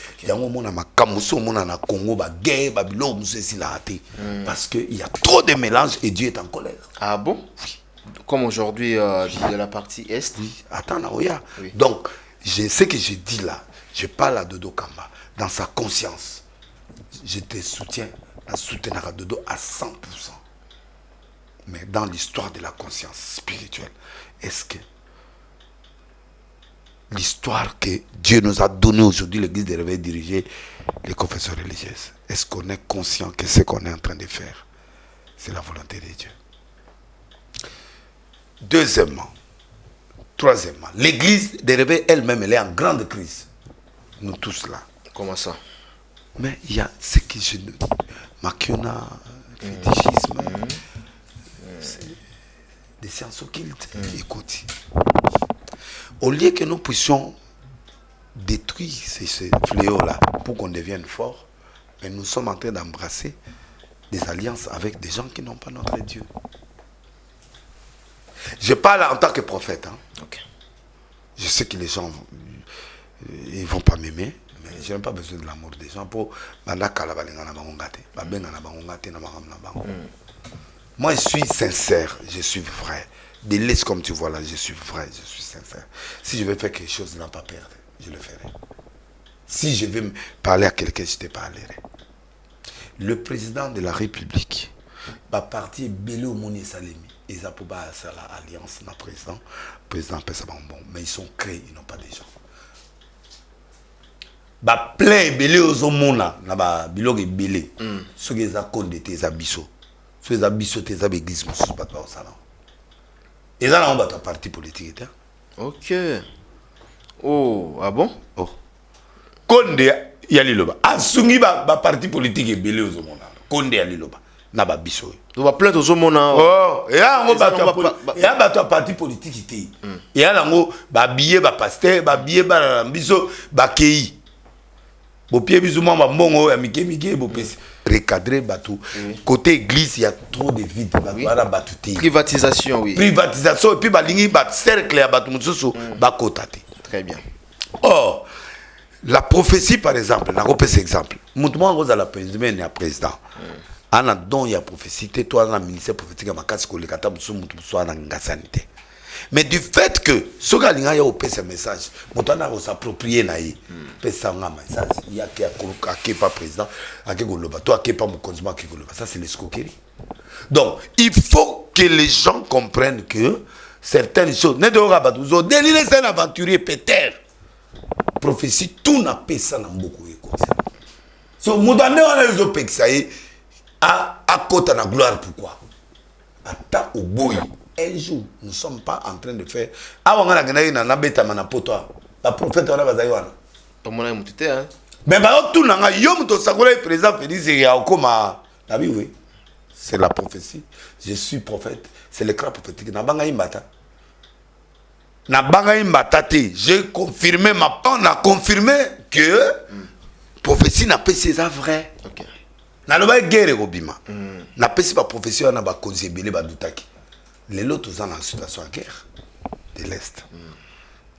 Parce qu'il y a trop de mélange et Dieu est en colère. Ah bon? Oui. Comme aujourd'hui de la partie Est. Oui, attends, Naoya. Oui. Donc, ce que je dis là, je parle à Dodo Kamba. Dans sa conscience, je te soutiens, à soutenir Dodo à 100%. Mais dans l'histoire de la conscience spirituelle, est-ce que l'histoire que Dieu nous a donnée aujourd'hui, l'église des réveils diriger les confessions religieuses, est-ce qu'on est conscient que ce qu'on est en train de faire, c'est la volonté de Dieu? Deuxièmement, troisièmement, l'église des réveils elle-même, elle est en grande crise. Nous tous là. Comment ça? Mais il y a ce que je... Makiona, fétichisme... des sciences occultes. Écoute, au lieu que nous puissions détruire ces fléaux-là pour qu'on devienne fort, mais nous sommes en train d'embrasser des alliances avec des gens qui n'ont pas notre Dieu. Je parle en tant que prophète. Hein. Okay. Je sais que les gens ils vont pas m'aimer, mais je n'ai pas besoin de l'amour des gens pour moi, je suis sincère, je suis vrai. Des listes comme tu vois là, je suis vrai, je suis sincère. Si je veux faire quelque chose, ne pas perdre, je le ferai. Si je veux parler à quelqu'un, je te parlerai. Le président de la République va partir belé au Moni Salemi. ils ont pour l'alliance na président peut ça bon, mais ils sont créés, ils n'ont pas des gens. Ba plein belé aux homona na ba bilog belé. Ceux qui ont condé tes abisso. Ceux qui ont abisso tes églises musu pas au salon. Et là on va ta parti politique. OK. Oh, ah bon? Oh. Condé yali loba. Asungi ba parti politique belé aux homona. Condé yali loba. Na ba biso. Tu vas plaindre aux homona. Oh, et là on va ta parti politique ité. Et là on ba billet ba pasteur, ba billet ba biso ba kei. Bo pied bisouman ba mbongo ya mike bo pesi recadrer bateau. Côté église, il y a trop de vide. Privatisation, oui. Privatisation et puis ba lingi ba cercle ya bateau mususu ba kotate. Très bien. Or, la prophétie par exemple, na repère cet exemple. Moutouman goza la président. Ana don ya prophétie toi na ministère prophétique ya makasi ko lekata musu mutu so na ngasanité. Mais du fait que ce gars il a opé ce message, moutana va s'approprier na yi. Pesa nga message, il y a qui pas président, a qui goloba, toi qui pas mon consument qui goloba. Ça c'est l'escroquerie. Donc, il faut que les gens comprennent que certaines choses ne doivent pas nous délire c'est un aventurier Peter. Prophétie tout n'a pas ça dans beaucoup de choses. So moutane on a les opé ça y à côté de la gloire pourquoi? Ata au boy. Un jour, nous ne sommes pas en train de faire. Avant on a gagné na beta mana poto. La prophète on a bazaïwana. Ton mon ami tout hein. Mais bah tout nanga yom to sakola président Félix ya okoma. Nabi oui. C'est la prophétie. Je suis prophète. C'est le cran prophétique. Na banga imbata. Na banga imbata te. J'ai confirmé on a confirmé que prophétie n'a pas ses vrai. OK. Na loba guerre robima. Na pesi ba prophétie na ba konzebele ba dutaki. Les autres sont en situation de guerre de l'Est.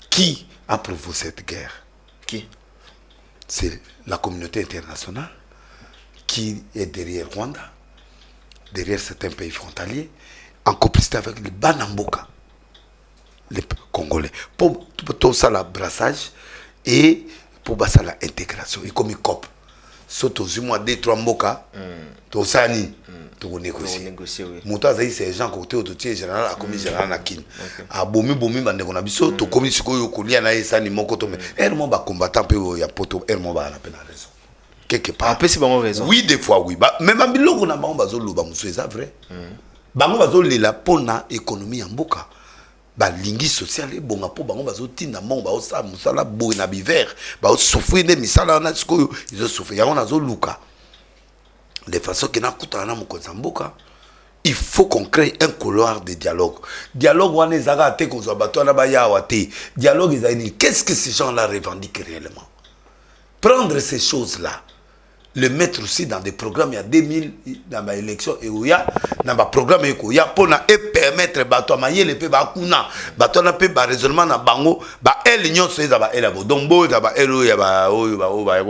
Qui a provoqué cette guerre? Qui? C'est la communauté internationale qui est derrière Rwanda, derrière certains pays frontaliers, en complicité avec les Banamboka, les Congolais. Pour tout ça, le brassage et pour ça, l'intégration. Et comme il copie. Surtout si moi, 2-3 mboka, tout ça, pour négocier. Mouta c'est gens côté autotier général a commis général na kin. A bomi bande ko na biso to commis sikoyo kolia na esa ni moko to me. Ermo ba combattant pe ya poto ermo ba na pe na raison. Quelque part. Après c'est bon raison. Oui des fois oui. Ba même biloko na ba bazo loba muso eza vrai. Bango bazo lela pona économie ya mboka. Ba lingi social e bonga po bango bazo tinda mongo ba osa musala bo na biver. Ba souffrir de misala na sikoyo ils ont souffert. Ya on azo luka. De façon que il faut qu'on crée un couloir de dialogue. Dialogue, on est zagate qu'on soit battu na baya wate. Dialogue, qu'est-ce que ces gens-là revendiquent réellement? Prendre ces choses-là, le mettre aussi dans des programmes. Il y a 2000 dans ma élection et où il y a dans ma programme et où il y a pour permettre bateau mailler les pe bakuna bateau na pe ba raisonnement na bango ba el union c'est ça ba elabo dombo ça ba elo ya ba o ba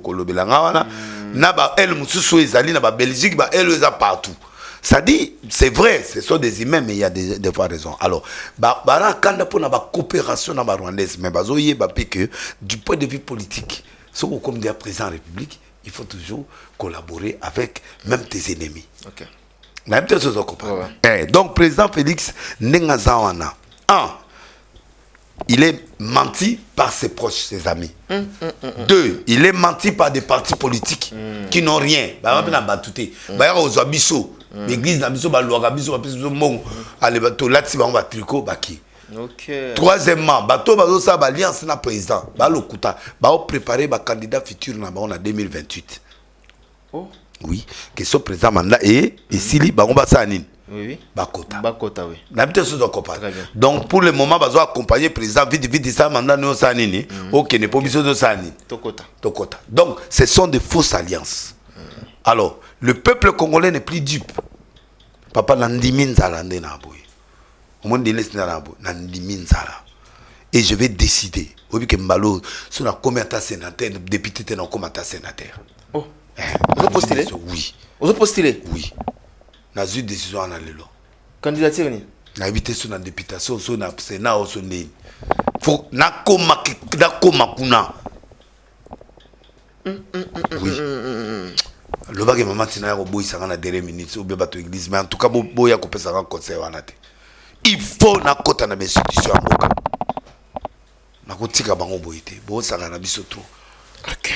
kolobelanga wana. Naba el mususu ezali na ba Belgique ba el eza partout. Ça dit c'est vrai, ce sont des humains mais il y a des fois raison. Alors ba kanda pour na ba coopération na ba rwandaise mais bazoye ba que du point de vue politique, ce qu'on comme dit à président République, il faut toujours collaborer avec même tes ennemis. OK. Même tes autres copains. Donc président Félix Nengazawana. Il est menti par ses proches, ses amis. 2, il est menti par des partis politiques qui n'ont rien. L'église n'a pas de troisièmement, bateau alliance na président. Préparer le candidat futur en 2028. Oui, que ce président mandat et Sili Bagomba Sanine. Oui. Bakota. Bakota, oui. Donc pour le moment, on va accompagner le président vite ça mandat nous Sanini. Ok, ne pas besoin de Sanini. Tokota. Donc ce sont des fausses alliances. Alors, le peuple congolais n'est plus dupe. Papa Nandimin Zalande na boy. Au monde de Nandimin Zala. Et je vais décider. Oui, que Mbalo, sur la commerce sénateur, député dans commerce sénateur. Oh. Vous avez postulé? Oui. Vous avez postulé? Oui. N'a eu décision en allélo. Candidature ni? N'a évité sur la députation, sur la Sénat ou sur le. Faut na koma kuna. Oui. Le bague maman tina ya boy sanga na dernière minute ou bien bato église mais en tout cas boya ko pesa conseil wana te. Il faut na kota na institution mboka. Na kotika bango boyité. Bo sanga na biso to.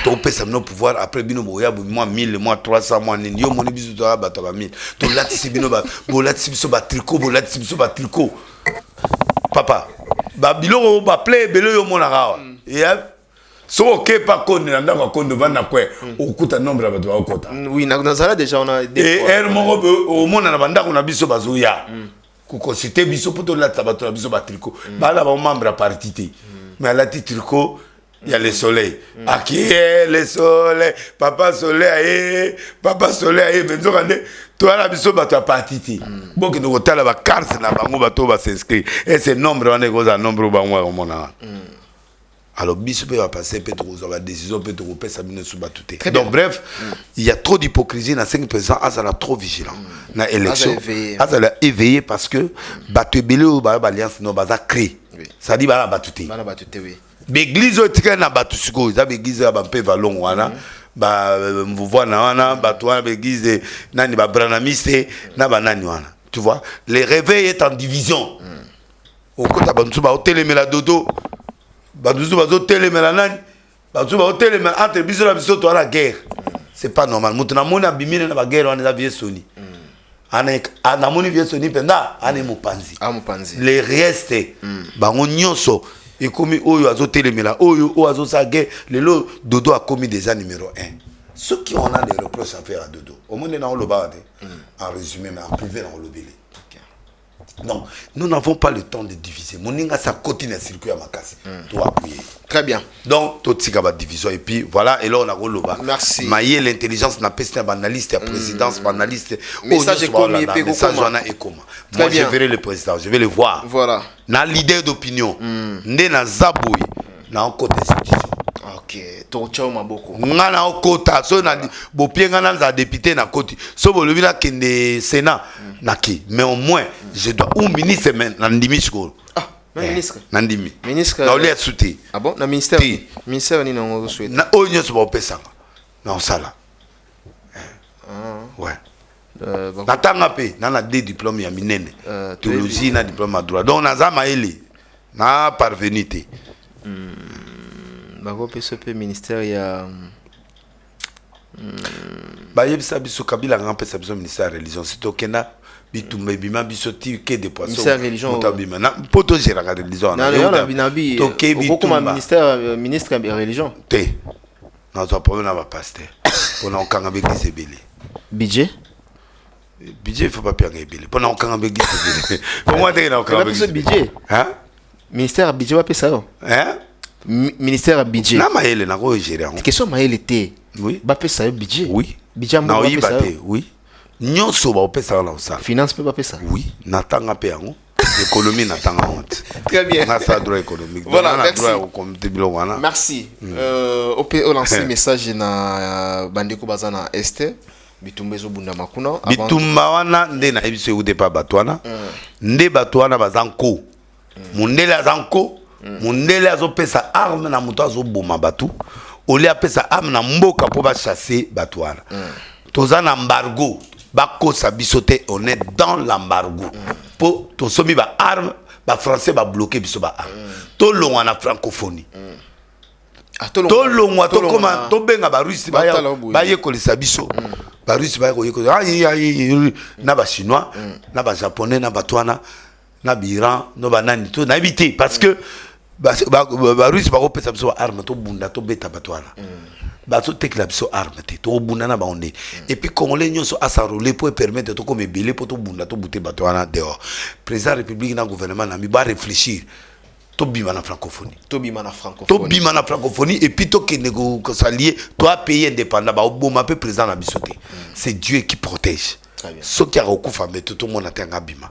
To pesa no pouvoir après bino boya moi 1000 moi 300 moi nini yo moni biso to bato ba 1000. To latisi bino ba bo latisi biso ba tricot bo latisi biso ba tricot. Papa ba biloko ba play belo yo mona rawa. Yeah. So ok pas qu'on est dans un compte devant quoi au coût un nombre de au quota oui nazala déjà on a des et au monde na banda on a biso bazoya ko cité biso poto la tabato na biso ba tricot ba la ba membre parti mais la tricot il y a le soleil aki le soleil papa soleil benzo kande to la biso ba to parti bon que nous tala ba carte na bango ba to ba s'inscrire et ce nombre on est cause un nombre ba moi au monde. Alors, bis peut passer, peut avoir la décision, peut être ça bien sous batouté. Donc, bref, il y a trop d'hypocrisie dans 5%, Azala trop vigilant. Dans l'élection, Azala éveillé parce que Batubélé ou Alliance non baza créé. Ça dit bala batouté. Bala batouté, oui. L'église est très na batousuko, ça l'église a un peu valon wana. Ba mvouvoa na wana, batouan l'église nani ba branamiste na banani wana. Tu vois, le réveil est en division. Au côté bantu ba hôtel mais la dodo. Badouzo bazo télé melanani badouzo bazo télé mais entre biso la biso to la guerre c'est pas normal mutuna mona bimine na ba guerre on a vie soni ana moni vie soni penda ane mopanzi les restes bango nyonso et comme oyo azo télé mela oyo o azo sa guerre lelo dodo a commis déjà numéro 1 ceux qui ont des reproches à faire à dodo au monde na on le bade en résumé mais en privé na on le belé. Non, nous n'avons pas le temps de diviser. Moninga ça continue à circuler à ma casse. Très bien. Donc, tout ce qui va division et puis voilà et là on a relevé. Merci. Maïe l'intelligence n'a pas été banaliste, la présidence banaliste. Message est commis et message et comment. Moi je verrai le président, je vais le voir. Voilà. Na leader d'opinion. Né na Zaboui, na en côté institution. Ok, Torchao Maboko. Ngana okota so na bopie ngana za député na koti. So bolobi na kende Sénat na ki. Mais au moins je dois un ministre men na ndimi chiko. Ah, ministre. Na ndimi. Ministre. Na oli atsuti. Ah bon, na ministère. Ministère ni na souhaite. Na onyo so ba pesa. Na sala. Ouais. Natanga pe na des diplômes ya minene. Théologie na diplôme à droit. Donc na zama ele na parvenité. Bango PCP ministère ya Bayebisa biso Kabila ngapesa biso ministère religion sito kena bitumba bima biso ti ke de poisson ministère religion mutabima na poto gera ka religion na na binabi beaucoup ministre religion te na zo problème na ba pasteur on a okanga beglise belé budget il faut pas payer belé on a okanga beglise belé comment te na okanga beglise budget hein ministère budget va pesa hein ministère budget na maele na ko gérer question maele te oui ba pesa budget oui budget na oyiba te oui nyonso ba pesa na ça finance peut pas pesa oui natanga pe yango économie natanga honte très bien na ça droit économique voilà merci merci au lancer message na bandeko bazana este bitumba ezobunda makuna bitumba wana nde na ebiso ude pa batwana nde batwana bazanko mundele azanko mundele azopesa arme na moto azoboma batu oli apesa arme na mboka po ba chasser batwana toza na embargo bakosa biso te on est dans l'embargo po to somi ba arme ba français ba bloquer biso ba arme to longwa na francophonie to longwa to koma to benga ba russe ba yekolisa biso ba russe ba yekolisa na ba chinois na ba japonais na batwana na biran no banani to na éviter parce que ba russe ba kopesa biso arme to bunda to beta batwana ba to tekla biso arme te to bunda na ba onde et puis congolais nyonso asarole pour permettre to comme belé pour to bunda to buter batwana dehors président république na gouvernement na mi ba réfléchir to bima na francophonie et puis to kenego ko s'allier toi pays indépendant ba oboma pe président na biso te c'est Dieu qui protège ce qui a recouvert mais tout le monde a un bima.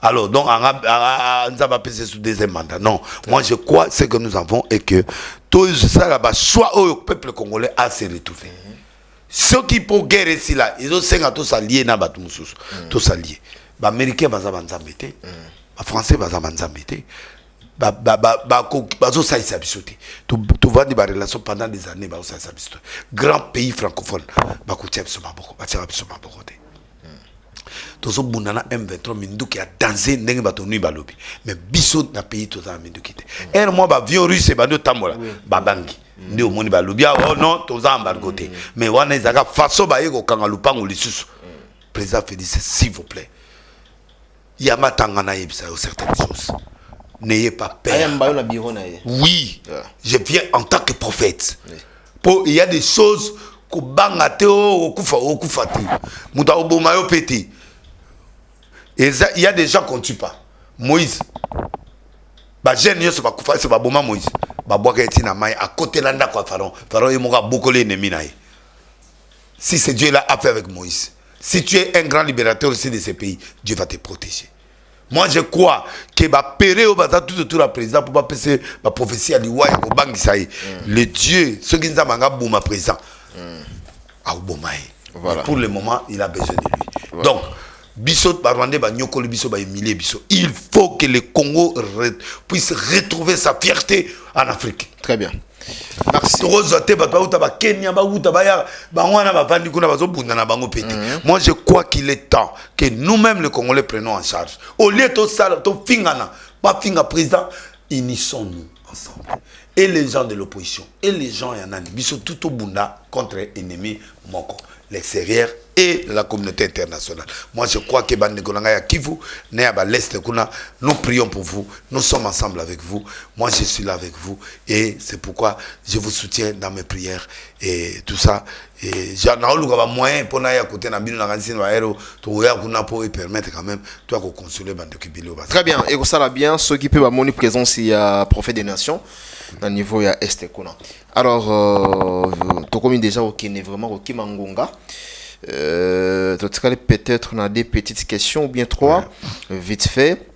Alors, donc, on va passer sous deuxième mandat. Non, moi je crois ce que nous avons et que tout ça là-bas, soit au peuple congolais à se retrouver. Ceux qui pour guerre ici là, ils ont 5 ans tous alliés na tous alliés. Les Américains vont s'embêter, les Français vont s'embêter. bazosalisa biso te tovandi barelation pendant des années bazosalisa biso te grand pays francophone bakotia biso maboko batiaka biso maboko te tozobunda na M23 minduki ya danger ndenge bato nui balobi mais biso na pays toza na minduki te ere mwa bavion russe bandi otambola babangi nde omoni balobi oh non toza embargo te mais wana ezalaka façon baye kokanga lupango lisusu président Félix s'il vous plaît yamatanga na yebisa yo certaines choses. N'ayez pas peur. Oui, je viens en tant que prophète. Il y a des choses que bangate au kufati. Muta obomayo pété. Il y a des gens qu'on tue pas. Moïse. Ba jeune yo se ba kufa se ba boma Moïse. Ba boka eti na mai à côté landa kwa Pharaon. Pharaon il moka beaucoup les ennemis naï. Si c'est Dieu là a fait avec Moïse. Si tu es un grand libérateur aussi de ces pays, Dieu va te protéger. Moi je crois que va pérer au bazar tout autour la président pour pas passer ma prophétie à l'Iwaya au bang Isaïe. Le Dieu, ce qui nous a mangé bouma présent. À Obomaï. Voilà. Pour le moment, il a besoin de lui. Voilà. Donc, Bissot Barwande ba nyoko le Bissot ba Emilie Bissot. Il faut que le Congo puisse retrouver sa fierté en Afrique. Très bien. Merci. Moi je crois qu'il est temps que nous-mêmes les Congolais prenons en charge. Au lieu de ça, président, unissons-nous ensemble. Et les gens de l'opposition, et les gens y en a, ils sont tout au bunda contre l'ennemi Moko, l'extérieur et la communauté internationale. Moi je crois que nous prions pour vous, nous sommes ensemble avec vous, moi je suis là avec vous et c'est pourquoi je vous soutiens dans mes prières et tout ça. Et j'ai un moyen pour aller à côté de la pour permettre quand même toi qu'on consoler Bandokibilo. Très bien, et ça va bien, ceux qui peuvent avoir une présence il y a prophète des nations au niveau il y a Estekuna. Alors tu comme déjà au est vraiment au Kimangonga. Peut-être on a des petites questions ou bien trois vite fait.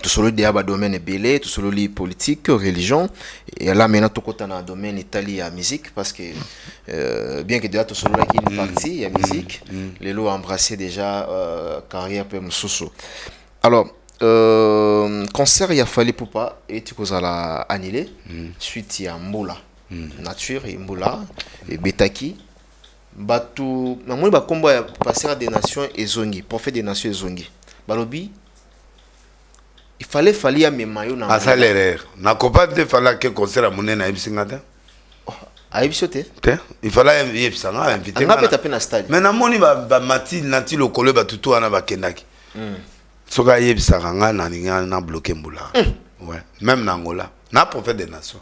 Tout sur le débat domaine belé, tout sur le politique, religion. Et là maintenant tout côté dans le domaine Italie à musique parce que bien que déjà tout sur le qui une partie il y a musique, les lots embrassé déjà carrière pour Moussoussou. Alors concert il a fallu pour pas et tu cause à la annuler suite il y a Mboula nature et Mboula et Betaki Batu na moni ba kombo ya passer des nations ezongi prophète des nations ezongi balobi il fallait à mes maillots na ça l'erreur na copa de fallait que concert à monnaie na ibisingata a ibisote il fallait yebisanga inviter nga peta pe na stade mais na moni ba mati nati lokolo ba tutu wana ba kendaki soka yebisanga nga na ninga na bloquer Mboula ouais même na Angola na prophète des nations.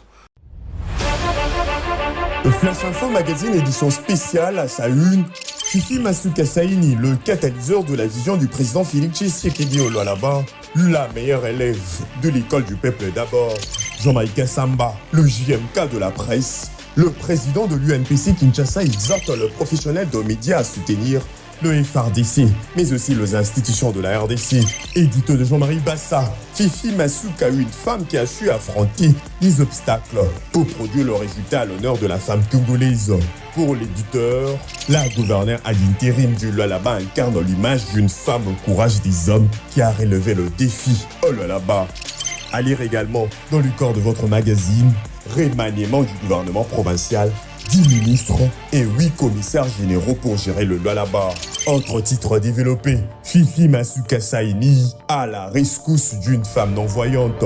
Flash Info Magazine édition spéciale à sa une, Fifi Masuka Saini, le catalyseur de la vision du président Félix Tshisekedi au Lualaba, la meilleure élève de l'école du peuple d'abord. Jean-Maïka Samba, le JMK de la presse, le président de l'UNPC Kinshasa exhorte le professionnel de médias à soutenir le FRDC, mais aussi les institutions de la RDC. Édito de Jean-Marie Bassa, Fifi Masuka, une femme qui a su affronter les obstacles pour produire le résultat à l'honneur de la femme congolaise. Pour l'éditeur, la gouverneure à l'intérim du Lualaba incarne l'image d'une femme au courage des hommes qui a relevé le défi au Lualaba. À lire également dans le corps de votre magazine, remaniement du gouvernement provincial, 10 ministres et 8 commissaires généraux pour gérer le Lualaba. Autre titre développé, Fifi Masuka Saini à la rescousse d'une femme non-voyante.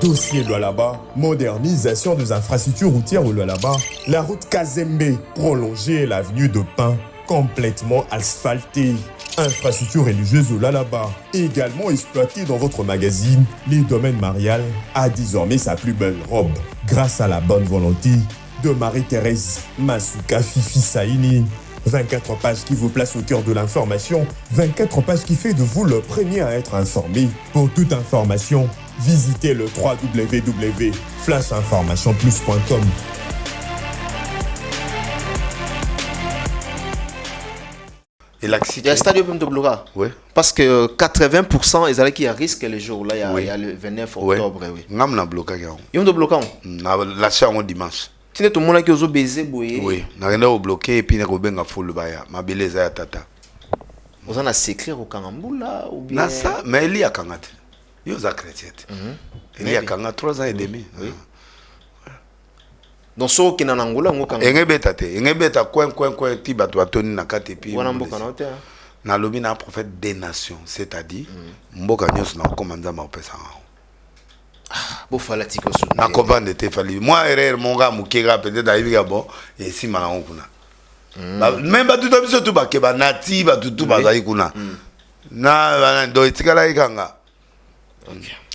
Dossier Lualaba, modernisation des infrastructures routières au Lualaba, la route Kazembe prolongée et l'avenue de Pin complètement asphaltée. Infrastructure religieuse au Lualaba, également exploitée dans votre magazine, les domaines marial a désormais sa plus belle robe grâce à la bonne volonté de Marie-Thérèse Masuka Fifi Saini. 24 pages qui vous placent au cœur de l'information, 24 pages qui fait de vous le premier à être informé. Pour toute information, visitez le www.flashinformationplus.com. Et l'accident. Il y a un stade de Bloga. Oui. Parce que 80% ils allaient qu'il y a risque les jours là, il y a le 29 octobre. Oui. Ngam na bloqué. Ils ont bloqué. Na la chambre dimanche. Tu sais tout le monde qui a baisé boyé. Oui. Na rien au bloqué et puis na robenga full baya. Ma beleza ya tata. Vous en a s'écrire au Kangambula ou bien. Na ça, mais il y a Kangate. Yo za chrétien. Il y a 3 ans et demi. Oui. Donc so ki na Angola ngoka. Engebeta te. Engebeta coin ti bato atoni na kati pi. Wana mboka na hotel. Na lobi na prophète des nations, c'est-à-dire mboka nyos na komanda ma opesa. Bo fala tiko so. Na comprendre te fali. Moi erreur mon gars mukega peut-être ayibi bon et si mala kuna. Même ba tout biso tout ba ke ba nati ba tout ba zai kuna. Na bana do itikala ikanga.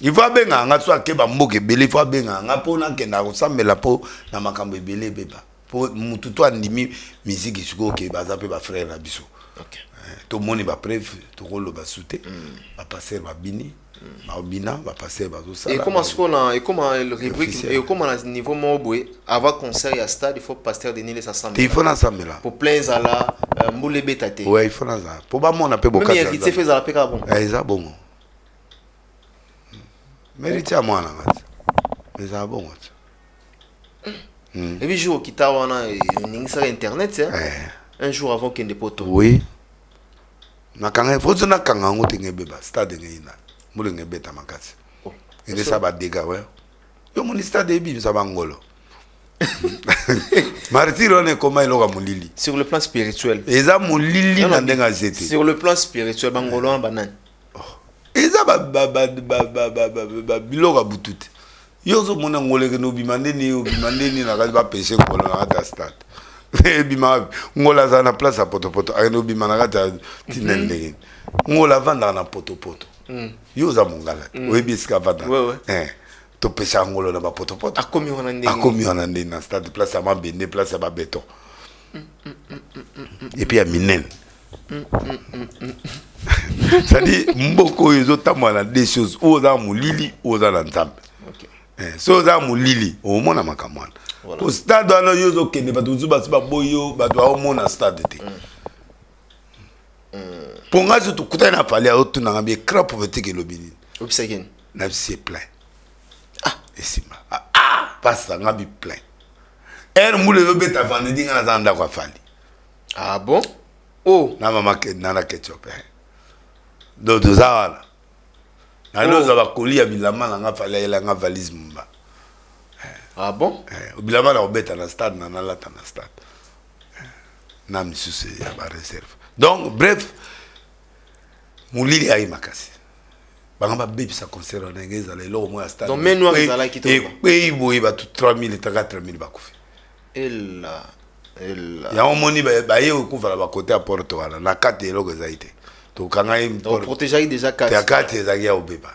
Il faut benga nga so ke ba mboke bele il faut benga nga pona ke na kosambela po na makambo ebele beba. Po mutu to andimi musique suko ke ba zape ba frère na biso. OK. Tout le monde va preuve, tout le monde va sauter, va passer, va bini, va bina, va passer, va tout ça. Et comment est-ce qu'on a, et comment le rubrique, et comment à niveau mobile, avant concert et à stade, il faut pasteur de Nile s'assembler. Il faut l'ensemble là. Pour plein zala, moule bétate. Ouais, il faut l'ensemble. Pour pas mon appel beaucoup. Mais il s'est fait zala péka bon. Eh, ça bon. Mérite à moi là, mais ça bon. Et puis jour qui t'a on a une sur internet, c'est un jour avant qu'il ne poto. Oui. Na kanga faut na kanga ngote ngebeba stade ngina mule ngebeta makasi ende ça ba dégâts ouais yo mon stade ebi ça ba ngolo martyr on est comment il aura mulili sur le plan spirituel eza mulili na ndenga zete sur le plan spirituel bangolo en banane eza ba biloko butute yo zo mona ngole ke no bimandeni na ba péché ngolo na ta stade bima ngola za na place à poto ayeno bima na kata tinende ngola vanda na poto yo za mongala oyebi ska vanda to pesa ngolo na ba poto akomi wana ndenge na stade place à mabende place à ba béton et puis à minen ça dit mboko yezo tamana des choses oza mulili oza na nzambe so oza mulili o mona makamwana au stade on a yo kende ba tuzu ba boyo ba to mona stade te ponga zo to kutana pale au tu na ngambi écran prophétique lobini obsegen na c'est plein et sima passe ngambi plein moule yo beta vendredi ngana zanda kwa fali bon na mama ke na la ketchup do za na loza ba kolia bilama na nga fali la nga valise mba. Bon? Bilama na obeta na stade na lata na stade. Na misusu ya ba réserve. Donc bref, mulili ayi makasi. Banga ba baby sa concert na ngeza le lo mo ya stade. Donc menu azala kitoko. Et pays boyi ba tout 3000 ta 4000 ba kufi. Ella. Ya omoni ba ye okufa ba côté à Porto wala na kate eloko zaite. To kanga im pour protéger déjà kate. Ya kate za ya obeba.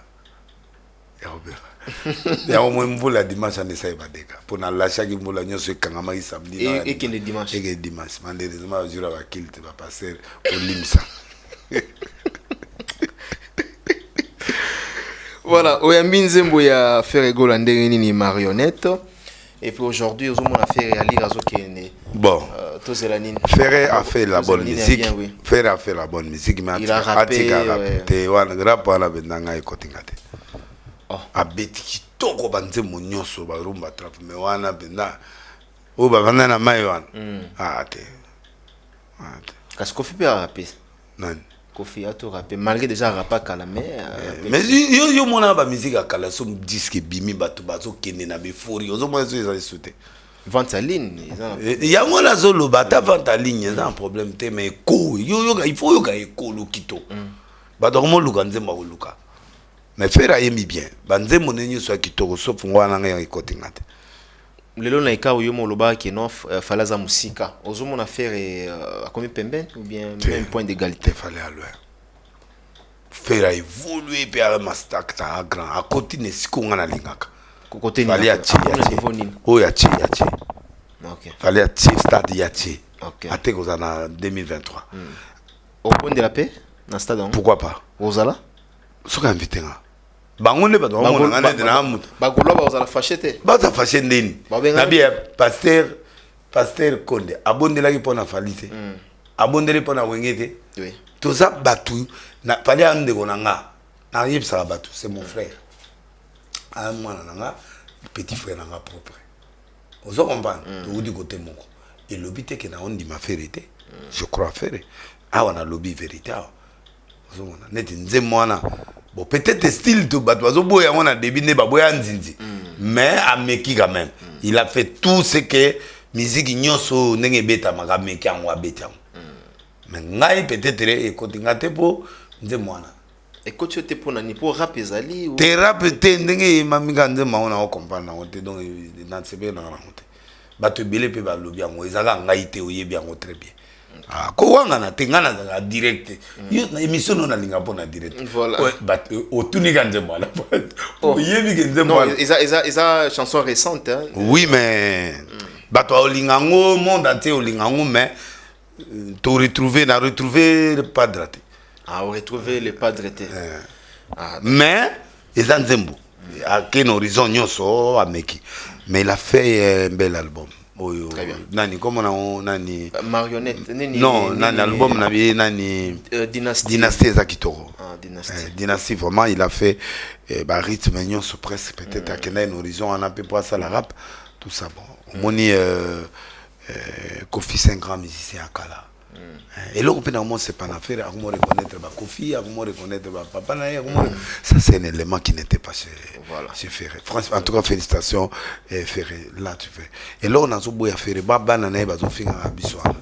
Ya obeba. Ya omwe mvula dimanche ande sai badeka pona la shaki mvula nyoso kangama samedi et que le dimanche malheureusement jura ba kilte ba passer au limsa. Voilà, oyambi nzembo ya faire gola ndenge nini marionnette et puis aujourd'hui aux hommes on a fait ali razo kene. Bon. Ferré a fait la bonne musique. Ferré a fait la bonne musique mais il a rappé te wana rap wana bendanga ikotingate. Abeti kitoko banze monyoso ba rumba trap me wana benda o ba vanda na mai wana te parce Kofi peut rapper non Kofi a tout rappé malgré déjà rappa kala mais yo mona ba musique akala so disque bimi bato bazo kende na befori ozo mo zo ezali sauter vente en ligne ya ngona zo lo bata vente en ligne c'est un problème te mais ko yo il faut yo ga ekolo kito ba dormo luka nzemba ko luka. Mais faire ayemi bien. Banze monenyo soit kitoko sauf ngwana nga yikote ngate. Lelo na ika uyo moloba ki no falaza musika. Ozo mona faire a combien pemben ou bien même point d'égalité fallait à loin. Faire évoluer puis à master ta grand à côté ne sikonga na lingaka. Côté ni. Fallait achi. Oh yachi. OK. Fallait achi stade yachi. OK. Ateko na 2023. Au point de la paix na stade. Pourquoi pas? Ozala? Soka invité nga. Bangonde ba domo na ngane de na amutu. Bagolo ba ozala fâché. Ba za fâché ndeni. Na bien pasteur Konde abondela ki pona falite. Abondeli pona wengete. Oui. Tout ça batu na pali ande ko nga. Na yebisa batu, c'est mon frère. Ah moi nga petit frère nga propre. Ozo comprendre. To di côté moko. Et l'obité que na on dit ma vérité. Je crois faire. Ah on a lobby vérité. Neti nzemwana Bon, peut-être style tout, Batouazoboya, on a débiné Baboya Nzinzi. Mais à Meki quand même. Il a fait tout ce que musique nyoso nenge beta maga Meki en wa beta. Mais ngai peut-être écoute ngate po nze mwana. Écoute tu pour nani pour rap ezali ou te rap te ndenge maminga nze maona o comprendre na te donc dans ce bien na honte. Bato belé pe ba lobi yango ezaka ngai te oyebi yango très bien. Ah, ko wanga na tengana za direct. Yo na émission non na linga pona direct. Voilà. But otuni ganze mwana. Oyebi ganze mwana. Isa chanson récente hein. Oui mais bato olingango monde entier olingango mais tu retrouver le padre. Ah, on retrouver le padre. Mais ils ont Zembo. À quel horizon nyonso à Meki. Mais il a fait un bel album. Très bien. Nani comment on nani marionnette non nani album nani nani dynastie Zakitoro. Ah dynastie. Dynastie vraiment il a fait rythme nyonso presque peut-être à quel horizon on a peu pour ça la rap tout ça bon. Moni Kofi c'est un grand musicien à Kala. Et là on peut normalement c'est pas une affaire à reconnaître Kofi à reconnaître papa ça c'est un élément qui n'était pas chez Ferré. En tout cas félicitations Ferré là tu fais et là on a besoin Ferré baba na na bazo finga biswana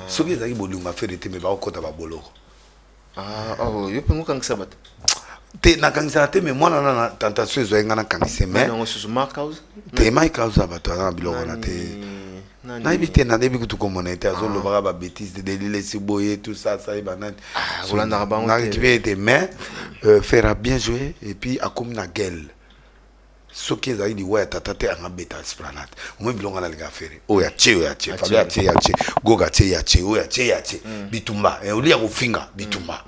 ce qui est arrivé bolunga Ferré te me ba okota ba boloko oh yo pengo kangisa bat te na kangisa te me mwana na tentation zo ngana kangisa mais non sur ma cause te mai cause bato na biloko na te na éviter na début tout comme on était à zone le bara bêtise de délire si boyer tout ça y banane Roland Arban on a été mais faire bien jouer et puis à comme na gueule ce qui est dit ouais tata en bêta esplanade moi bilonga na liga faire oh ya fabia ya goga ya bitumba et oli ya kofinga bitumba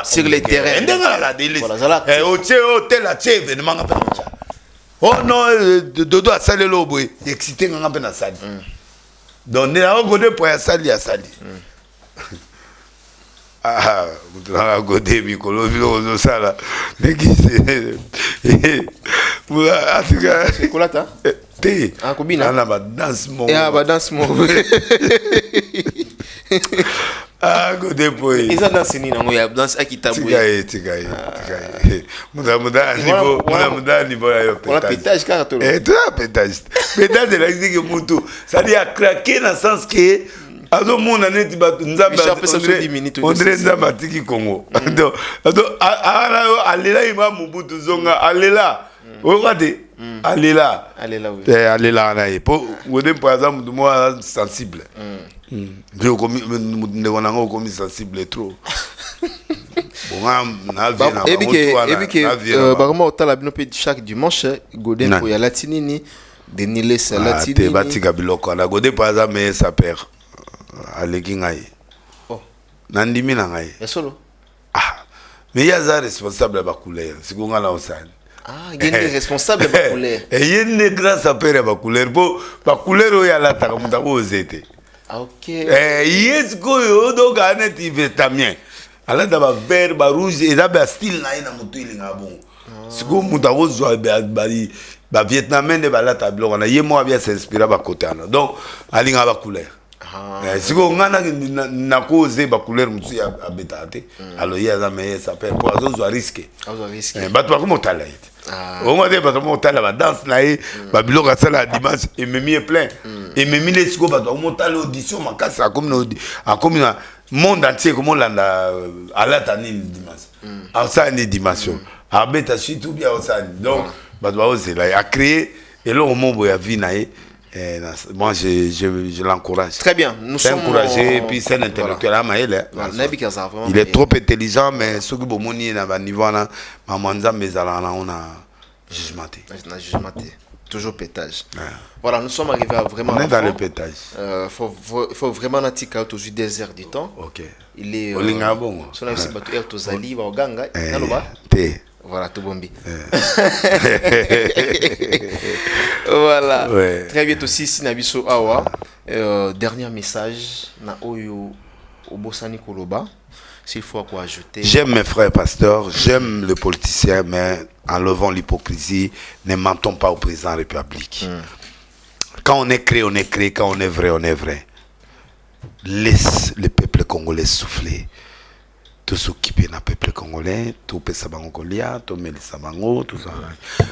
sur les terrains ndenga la délire et o tel la événement ngapa na oh non dodo a salé lo boy excité ngapa na sali donc ne a godé pour ya sali ah vous avez godé mikolo bilo sala neki c'est quoi là ta te ah kobina na ba dance mo ba dance mo ah godé boy ils ont dansé ni nango ya danse akitabu tigaye muda niveau ya yo on a pétage car tout tout pétage de la musique mutu ça dit a craquer dans sens que azo mona neti bato nzambe ondre nzambe atiki Congo donc alela ima mubutu zonga alela okate alela na ye po wode par exemple moi sensible ndio komi ndeko nango komi sensible trop baroma otala bino pe chaque dimanche Godin pour ya latinini denile sa latinini te batika biloko na Godin par exemple mais sa père aleki ngai nandimi na ngai solo mais yaza responsable ba couleur sikonga na osani gende responsable ba couleur yene grâce à père ba couleur bo ba couleur o ya la ta muta bo zete OK yes go yo do ganet vitamien ala da ba vert ba rouge et da ba style na ina mutu ilinga bon siko muta bo zo ba vietnamien de ba la ta blo na yemo abia s'inspirer ba côté donc alinga ba couleur siko ngana na cause ba couleur mutu ya betate alors ya za mais ça peut pour azo risque ba to comme tala ite on va dire ba to tala ba danse na e ba biloko sala dimanche et memi est plein et memi les siko ba to tala audition makasa comme na monde entier comme landa ala tani dimanche en ça ni dimension a beta surtout bien ça donc ba to oser là a créer et là au moment ya vie na e moi je l'encourage. Très bien, nous sommes encouragés et puis c'est un intellectuel il est trop intelligent mais ce que bomoni na niveau là mamanza mezala on a jugementé. Toujours pétage. Voilà, nous sommes arrivés à vraiment. On est dans le pétage. Faut vraiment natika aujourd'hui des heures du temps. OK. Il est Olingabongo. Son ami c'est batu air tozali ba oganga naloba. Voilà, tout bombi. Voilà. Ouais. Très bientôt aussi, Sinabiso Awa. Dernier message. Na Oyo Obosani Koloba. S'il faut quoi ajouter. J'aime mes frères pasteurs, j'aime le politicien, mais enlevons l'hypocrisie. Ne mentons pas au président de la République. Quand on est créé, on est créé. Quand on est vrai, on est vrai. Laisse le peuple congolais souffler. tout s'occuper d'un peuple congolais, tout peut s'abangolia, tout met les tout ça.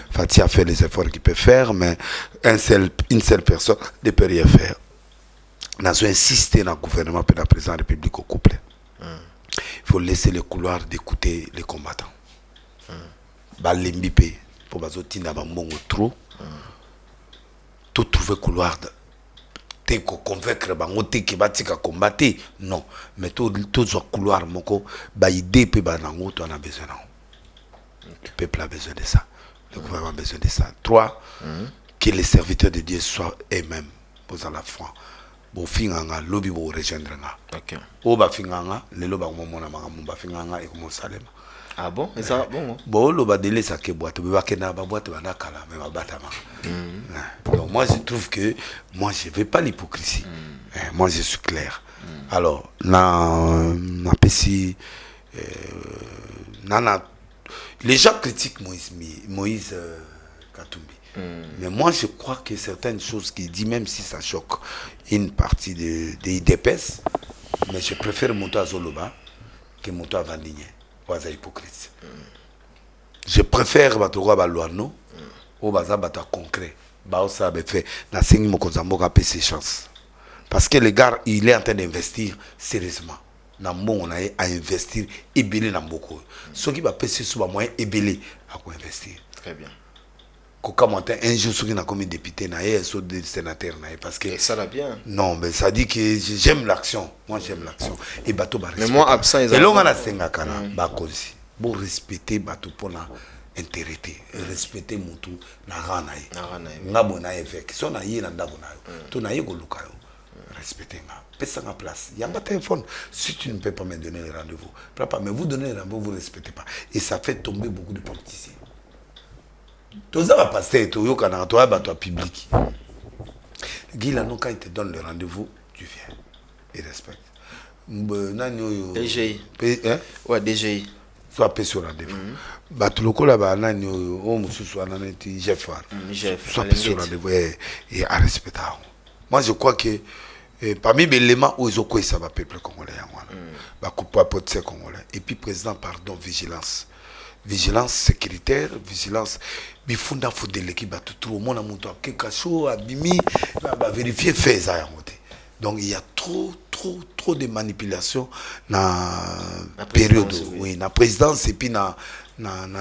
Fatih a fait les efforts qu'il peut faire, mais une seule personne ne peut rien faire. Nous avons insisté dans le gouvernement et dans le président de la République au couple. Il faut laisser le couloir d'écouter les combattants. Balembipe pour bazotina bambongo trop. Tout trouver couloir de convaincre bango te ki batika combattre non mais tout couloir moko ba idée pe banango to on a besoin. Le peuple a besoin de ça. Le gouvernement a besoin de ça. 3 que les serviteurs de Dieu soient eux-mêmes pour la foi. Bo finganga lobi bo rejoindre nga. OK. O ba finganga le loba momona manga ba finganga e ko Salema. Ah bon? Et ça bon? Bon, le badélé ça que boîte, mais bakena ba boîte ba nakala mais ba batama. Donc moi je trouve que moi je vais pas l'hypocrisie. Moi je suis clair. Alors, na pesi nana les gens critiquent Moïse Katumbi. Mais moi je crois que certaines choses qu'il dit, même si ça choque une partie des IDPS, mais je préfère Moto Azoloba que Moto Avandigné. Hypocrite. Je préfère Batoro Baluano au Baza Bata concret. Baosa fait na singi mokozambo ka ses chances. Parce que les gars, il est en train d'investir sérieusement. Na mon on a à investir et belé na beaucoup. Ceux qui va passer sur moyen et belé à quoi investir. Très bien. Koka monter un jour ceux qui n'a comme député na et ceux des sénateurs na parce que ça va bien. Non, mais ça dit que j'aime l'action. Moi j'aime l'action. Et bateau ba. Mais moi absent et là on a senga kana ba kozi. Bon respecter bateau pour la intérêt. Respecter mutu na rana yi. Na bona évêque. Si on a yé na ndabo na yo. To na yé ko luka yo. Respecter nga. Pesa nga place. Yamba téléphone. Si tu ne peux pas me donner le rendez-vous. Papa, mais vous donnez le rendez-vous, vous ne respectez pas. Et ça fait tomber beaucoup de politiciens. Tout ça va passer, tout le monde toi public. Guy Lano, quand il te donne le rendez-vous, tu viens. Il respecte. DGI. Ouais, DGI. Soit paix sur rendez-vous. Batuloko là-bas, nani o mususu ananeti Jeff. Soit paix sur rendez-vous et à respecter. Moi, je crois que parmi les éléments où ils ont quoi ça va peuple congolais, congolais. Et puis président, pardon, vigilance. Vigilance sécuritaire, vigilance bifunda faut de l'équipe tout le monde a monté quelque chose abimi va vérifier fait ça. Donc il y a trop de manipulation dans la période oui la présidence et puis na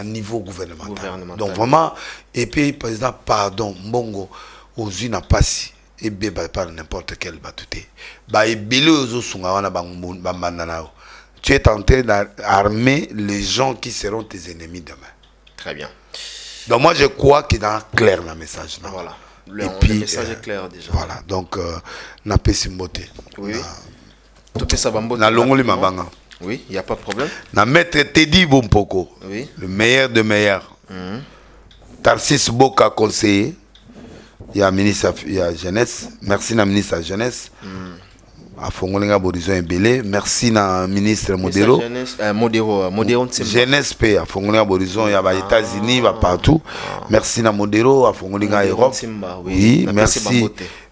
niveau gouvernemental. Donc vraiment et puis président pardon mbongo aux une passi et bien par n'importe quel batuté ba ebele ozo sunga wana bambanda nao. Tu es en train d'armer les gens qui seront tes ennemis demain. Très bien. Donc moi je crois qu'il y a un clair dans le message. Non? Voilà. Le message est clair déjà. Voilà. Donc na pesimbote. Oui. Tout ça bambo. Na longoli mabanga. Oui, il y a pas de problème. Na maître Teddy Bompoko. Oui. Le meilleur de meilleurs. Tarsis Boka conseiller. Il y a ministre il y a jeunesse. Merci na ministre de la jeunesse. A Fongolinga Borizon et Belé. Merci na ministre Modero. Modero Jeunesse P à Fongolinga Borizon, il y a les États-Unis, il va partout. Merci na Modero à Fongolinga Europe. Oui, merci.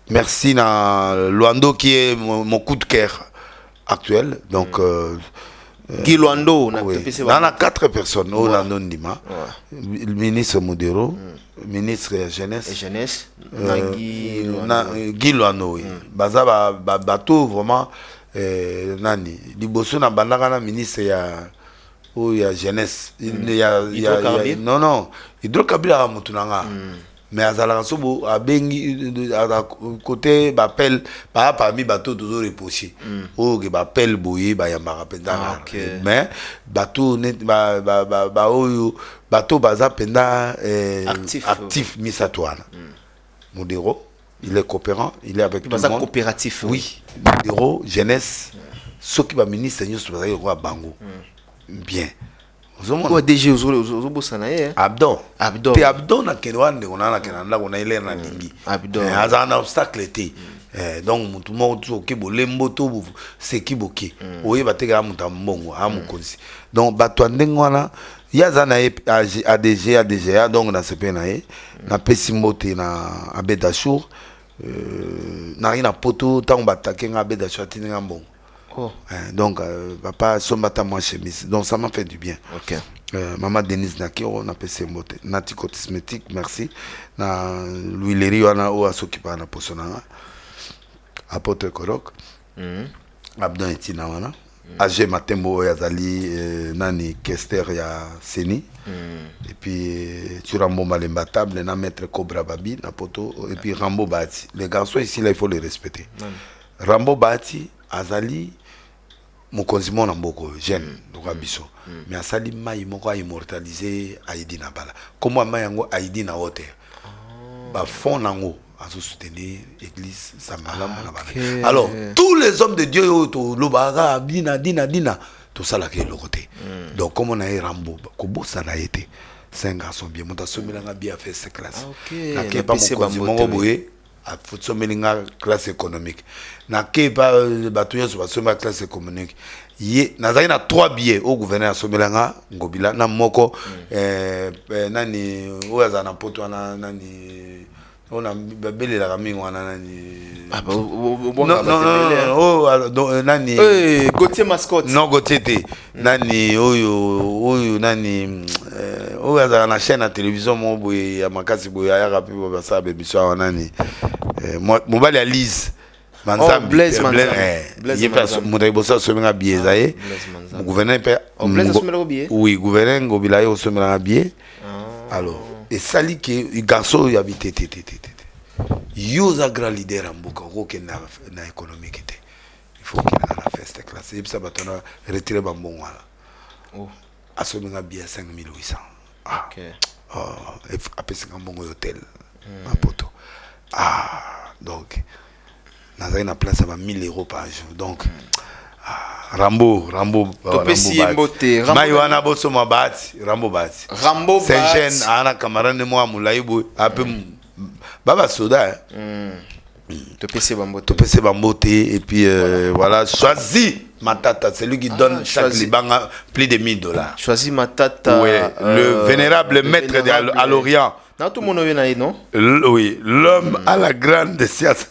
Merci na Luando qui est mon coup de cœur actuel. Donc Guy Luando, on a 4 personnes. Luando Ndima, le ministre Modero, ministre jeunesse. Guy Luando, oui. Baza bateau vraiment nani. Liboso na bandaka na ministre ya jeunesse. Non, hydrocarbure à Moutunanga. Mais à Zalaransobo, à Bengi, à côté, bappel, parmi bateau toujours repoché. Oh, que bappel boye, bayamba penda. Mais bateau net, bateau baza penda actif misatouana. Modero, il est coopérant, il est avec tout le monde. Coopératif. Oui. Modero, jeunesse, ceux qui va ministre, c'est le roi Bango. Bien. DG Abdon. Te Abdon na kenwande on a na kenanda on a ile na dingi. Abdon. Azana obstacle té. Donc mutu mo to ke bolembo to bu se kiboki. Oye bateka muta mbongo amukonzi. Donc bato ndengwana yazana ADG donc na CPNA na pesimbote na Abedashour na ina poto tant batake nga Abedashour tininga mbongo. Oh. Donc, papa, sombata moi chemise. Donc, ça m'a fait du bien. Ok. Maman Denise Nakiro, on appelle ses mots. Nati Cosmétique, merci. Na Louis Léry, on a Oasoki par la posonanga. Apôtre Korok. Abdon Etina, wana. Age Matembo Yazali, Nani Kester ya Seni. Et puis, Turambo Malembatable, na Maître Cobra Babi, na poto. Et puis, Rambo Bati. Les garçons ici, là, il faut les respecter. Rambo Bati, Azali, mokonzi mona mboko jeune donc abiso mais asali mai moko immortaliser Aïdi na bala comment mai yango Aïdi na hotel ba fond nango azo soutenir église samala mona bala alors tous les hommes de Dieu to lobara dina tout ça là qui est le côté donc comme on a Rambo ko bossa na été 5 garçons bien monta somelanga bien fait cette classe na ke pas mokonzi mongo boye a fotomelinga classe économique na kepa batuya so basoma classe économique ye nazali na 3 billets au gouverneur somelanga ngobila na moko nani oyaza na poto na nani ona belela kamingo wana nani non nani Gauthier mascotte non Gauthier te nani oyo nani oyaza na chaîne à télévision mo boye ya makasi boye ya rapi ba sa bémission nani mobali ya Lise Manzambi Blaise Moutaï Bossa Somenga Bié Zaye gouverneur Blaise Somenga Bié oui gouverneur Ngobila yo Somenga Bié alors et sali que garçon y habité yo za grand leader amboka ko na économique té il faut qu'il na la feste classe et ça batona retirer bambon wala oh Somenga Bié 5800 OK et après c'est un bon hôtel à poto donc nazali na place à 1000 € par jour donc Rambo Maïwana boso mabati Rambo c'est jeune ana camarade moi mulaibo ape baba soda Topesi Bambote et puis voilà choisis Matata c'est lui qui donne chaque libanga plus de 1000 $. Choisis Matata le vénérable maître à l'Orient. Tout le monde est non? Oui, l'homme à la grande science.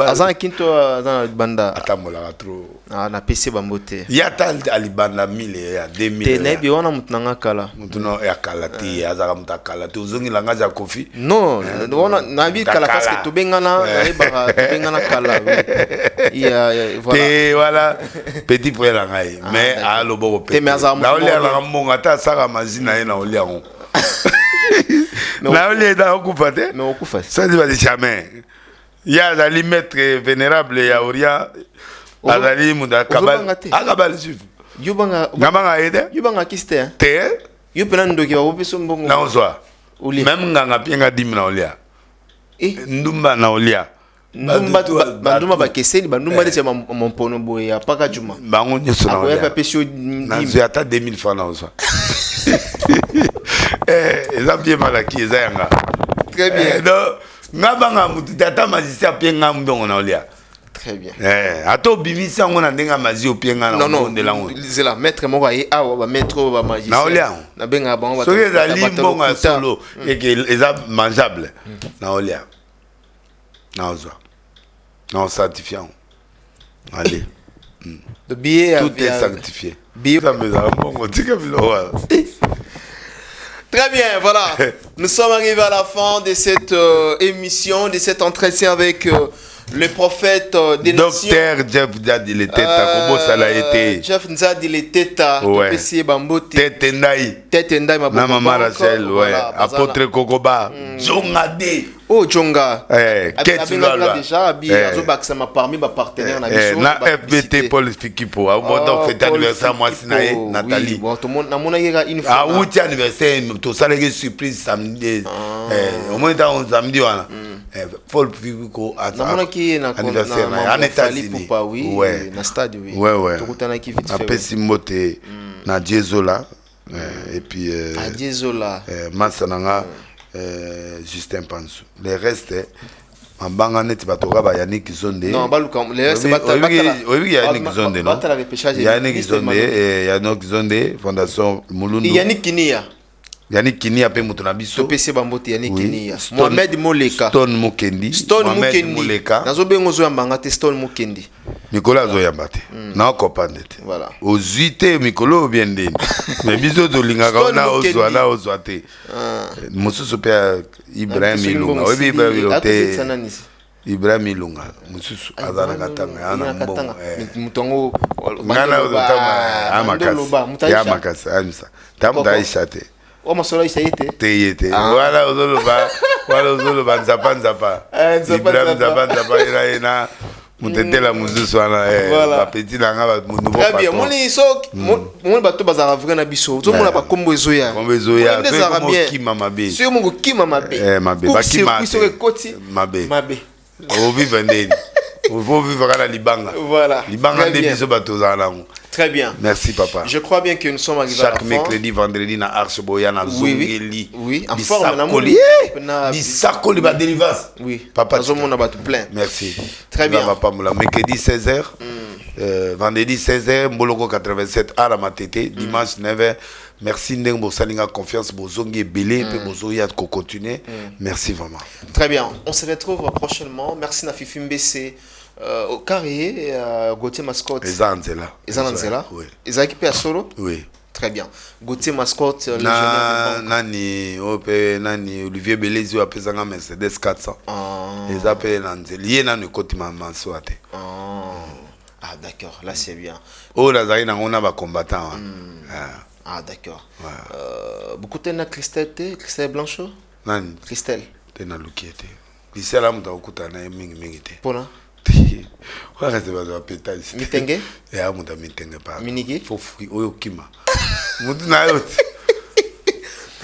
Azan Kinto dans la banda. Atamola trop. Na PC Bambote. Yata alibanda 1000 et 2000. Tenebi wana mutnanga kala. Mutuno ya kala ti azaka mutakala ti uzongi langa za kofi. Non, wana na bi kala parce que to bengana kala. Et voilà petit frère la ngai mais à lobo pe. Na oli ala mbonga ta saka mazina ye na oli yango. Na oli da okupate mais okufa ça dit pas jamais il y a les maîtres vénérables ya Orient azali munda kabal akabal suf yubanga ngabanga ede yubanga kiste te yupena ndoki ba opeso mbongo na ozwa même nganga pienga dim na olia ndumba na olia banduma bakeseni banduma de mompono boye apaka juma bango nyoso na olia ba pesio na zata 2000 francs na ozwa eza bien malaki eza yanga très bien donc ngabanga mutu tata magicien pienga mbongo na olia très bien ato bimisa ngona ndenga mazi opienga na monde la ngo c'est la maître moko ayi awa ba maître ba magicien na olia na benga bango ba so eza limbongo solo et que eza mangeable na olia na ozwa na certifiant allez le billet tout est sanctifié billet ça me ça bon tika bilo Très bien, voilà. Nous sommes arrivés à la fin de cette émission, de cet entretien avec le prophète des nations. Docteur Jeff Nzadi Leteta, comment ça l'a été? Jeff Nzadi Leteta, Topesi Bambote. Tete Ndai, ma maman Rachel, ouais. Apôtre Kokoba, Jongade. Oh Jonga. Qu'est-ce que déjà Azo Baksama parmi mes partenaires na FBT Paul Fikipo. On fait anniversaire moi Sinae Nathalie. Bon tout le monde na mona une fois. Ah 8e anniversaire tout ça les surprise samedi. Au moins dans samedi wana. Paul Fikipo anniversaire en États-Unis. Ouais. Na stade oui. Ouais. Tokutana ki vite fait. Apesi moté na Diezola et puis Diezola. Masananga Justin Pansou. Les restes, en banganet batoka ba Yannick Zonde. Non, baluka les restes batala. Oui, Yannick Zonde non. Batala repêchage. Yannick Zonde, Fondation Mulundu. Yannick Kinia. Yannick Kini ape moto na biso. PC Bambote Yannick Kini. Mohamed Moleka. Stone Mukendi. Moleka. Nazo bengo zo yambanga te Stone Mukendi. Nicolas zo yambate. Na kopande te. Voilà. Ozuite Mikolo bien ndeni. Mais biso to lingaka na ozwa na ozwa te. Mususu pe Ibrahim Ilunga. Obi Ibrahim Ilunga. Ibrahim Ilunga. Mususu azana katanga ana mbongo. Mutongo ngana otama amakasi. Ya makasi amisa. Tamuta ishate. O masola isaite. Teyete. Wala ozoloba nzapa. Ibrahim nzapa ina Mutetela mususu wana ba petit nanga ba nouveau patron. Très bien. Moni so moni bato bazara vra na biso. Zo mona ba kombo ezoya. Kombo ezoya. So mo kima mabe. So mo kima mabe. Mabe ba kima. So koti mabe. O vivre ndeni. O faut vivre à la Libanga. Voilà. Libanga ndeni biso bato za nango. Très bien. Merci papa. Je crois bien que nous sommes arrivés à la fin. Chaque mercredi, vendredi na Arche Boya na Zongeli. Oui, en forme na Sakoli. Ni Sakoli ba délivrance. Oui. Papa nous sommes battu plein. Merci. Très bien. Papa moula mercredi 16h. Vendredi 16h, Mboloko 87 à la Matete, dimanche 9h. Merci Ndeng Salinga confiance Bozongi Belé pe Bozoya ko continuer. Merci vraiment. Très bien. On se retrouve prochainement. Merci na Fifi Mbese. Au carré, Gauthier Mascotte. Ezanzela. Oui. Ezaki pe solo? Oui. Très bien. Gauthier Mascotte, nani Olivier Belezi a pesé un Mercedes 400. Ils appellent Nanzel. Il y a un côté maman soate. Ah d'accord, là c'est bien. Oh la zaïna on a pas combattant. Ah d'accord. Beaucoup de Christelle Blanchot. Nani? Christelle. Tena lukiete. Christelle a muta okuta na mingi te. Pona? Voilà, c'est pas un pétage. Mitenge? Et à mon mitenge pas. Minigi? Faut oyo kima. Mutu na yote.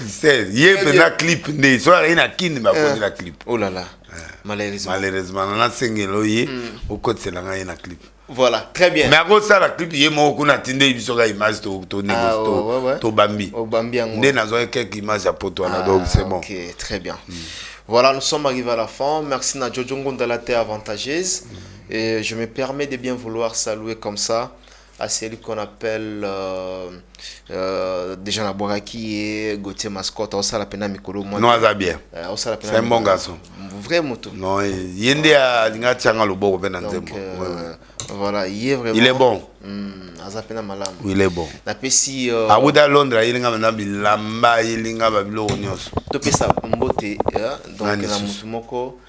C'est hier na clip né. Soit rien à kin ma pour la clip. Oh là là. Malheureusement. Malheureusement na sengelo yi au côté c'est la na clip. Voilà, très bien. Mais à cause ça la clip yé mo ko na tinde biso ga image to négoce to bambi. Au bambi en. Ndé na zo quelques images à poto na donc c'est bon. OK, très bien. Voilà, nous sommes arrivés à la fin. Merci à Jojo Ngondalate avantageuse. Et je me permets de bien vouloir saluer comme ça à celui qu'on appelle déjà Naboraki et Gauthier Mascotte. On s'en appelle Mikolo. Non, ça bien. C'est un bon garçon. Vrai moto. Non, il a le bon. Voilà, il est vraiment. Il est bon. Il est bon. Si à Londres, il y a un bilamba, il y a un bilamba. Tu ça mbote donc na mutumoko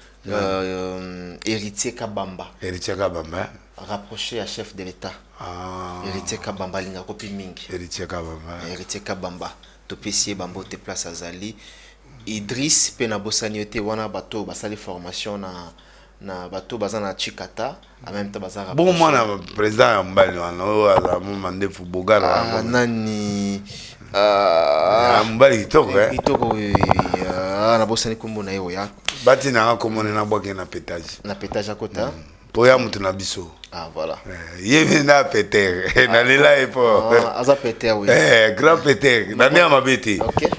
héritier Kabamba. Héritier Kabamba. Rapproché à chef de l'État. Héritier Kabamba linga kopi mingi. Héritier Kabamba. Héritier Kabamba. Tu peux bambote place azali. Idriss pe na bosani yote wana bato basali formation na bato bazana Chikata en même temps bazara. Bon moi na président Mbali wana aza mande fu bogara. Nani Mbali kitoko kitoko na bosani kombo na yo ya. Bati na komone na boke na pétage. Na pétage à côté. Poya mutu na biso. Ah voilà. Yé na péter. Na lela e po. Aza péter oui. Grand péter. Na ni amabeti. OK.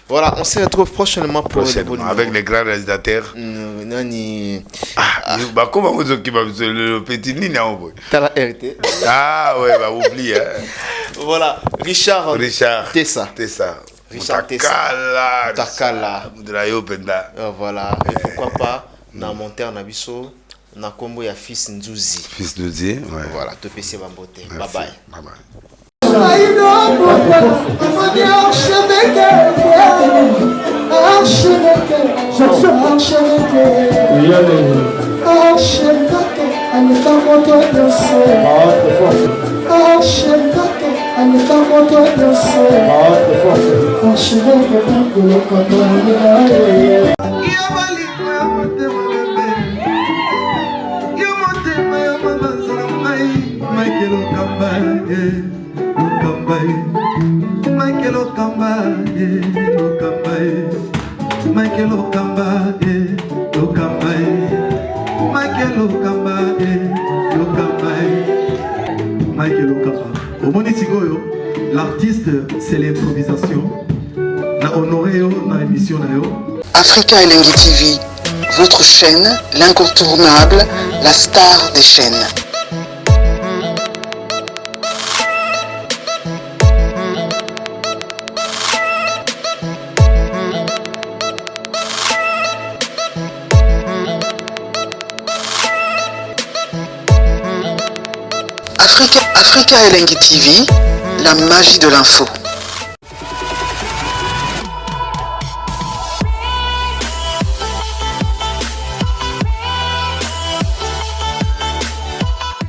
Voilà, on se retrouve prochainement pour avec les grands réalisateurs. Nani bah comment vous occupez le petit nini à vous? T'as la RT. Ah ouais, bah oublie. Voilà, Richard Tessa. Richard Tessa. Takala. De la Yopenda. Voilà, et pourquoi pas dans mon terre Nabiso, na combo ya fils Nzuzi. Fils Nzuzi, ouais. Voilà, te PC Bambote. Bye bye. Bye bye. Michael Okamba, Michael Okamba, Okamba, Michael Okamba, Okamba, Michael Okamba. Au Monitigoyo, l'artiste, c'est l'improvisation. Na honoré dans l'émission. Africa Elengi TV, votre chaîne, l'incontournable, la star des chaînes. Africa Elengi TV, la magie de l'info.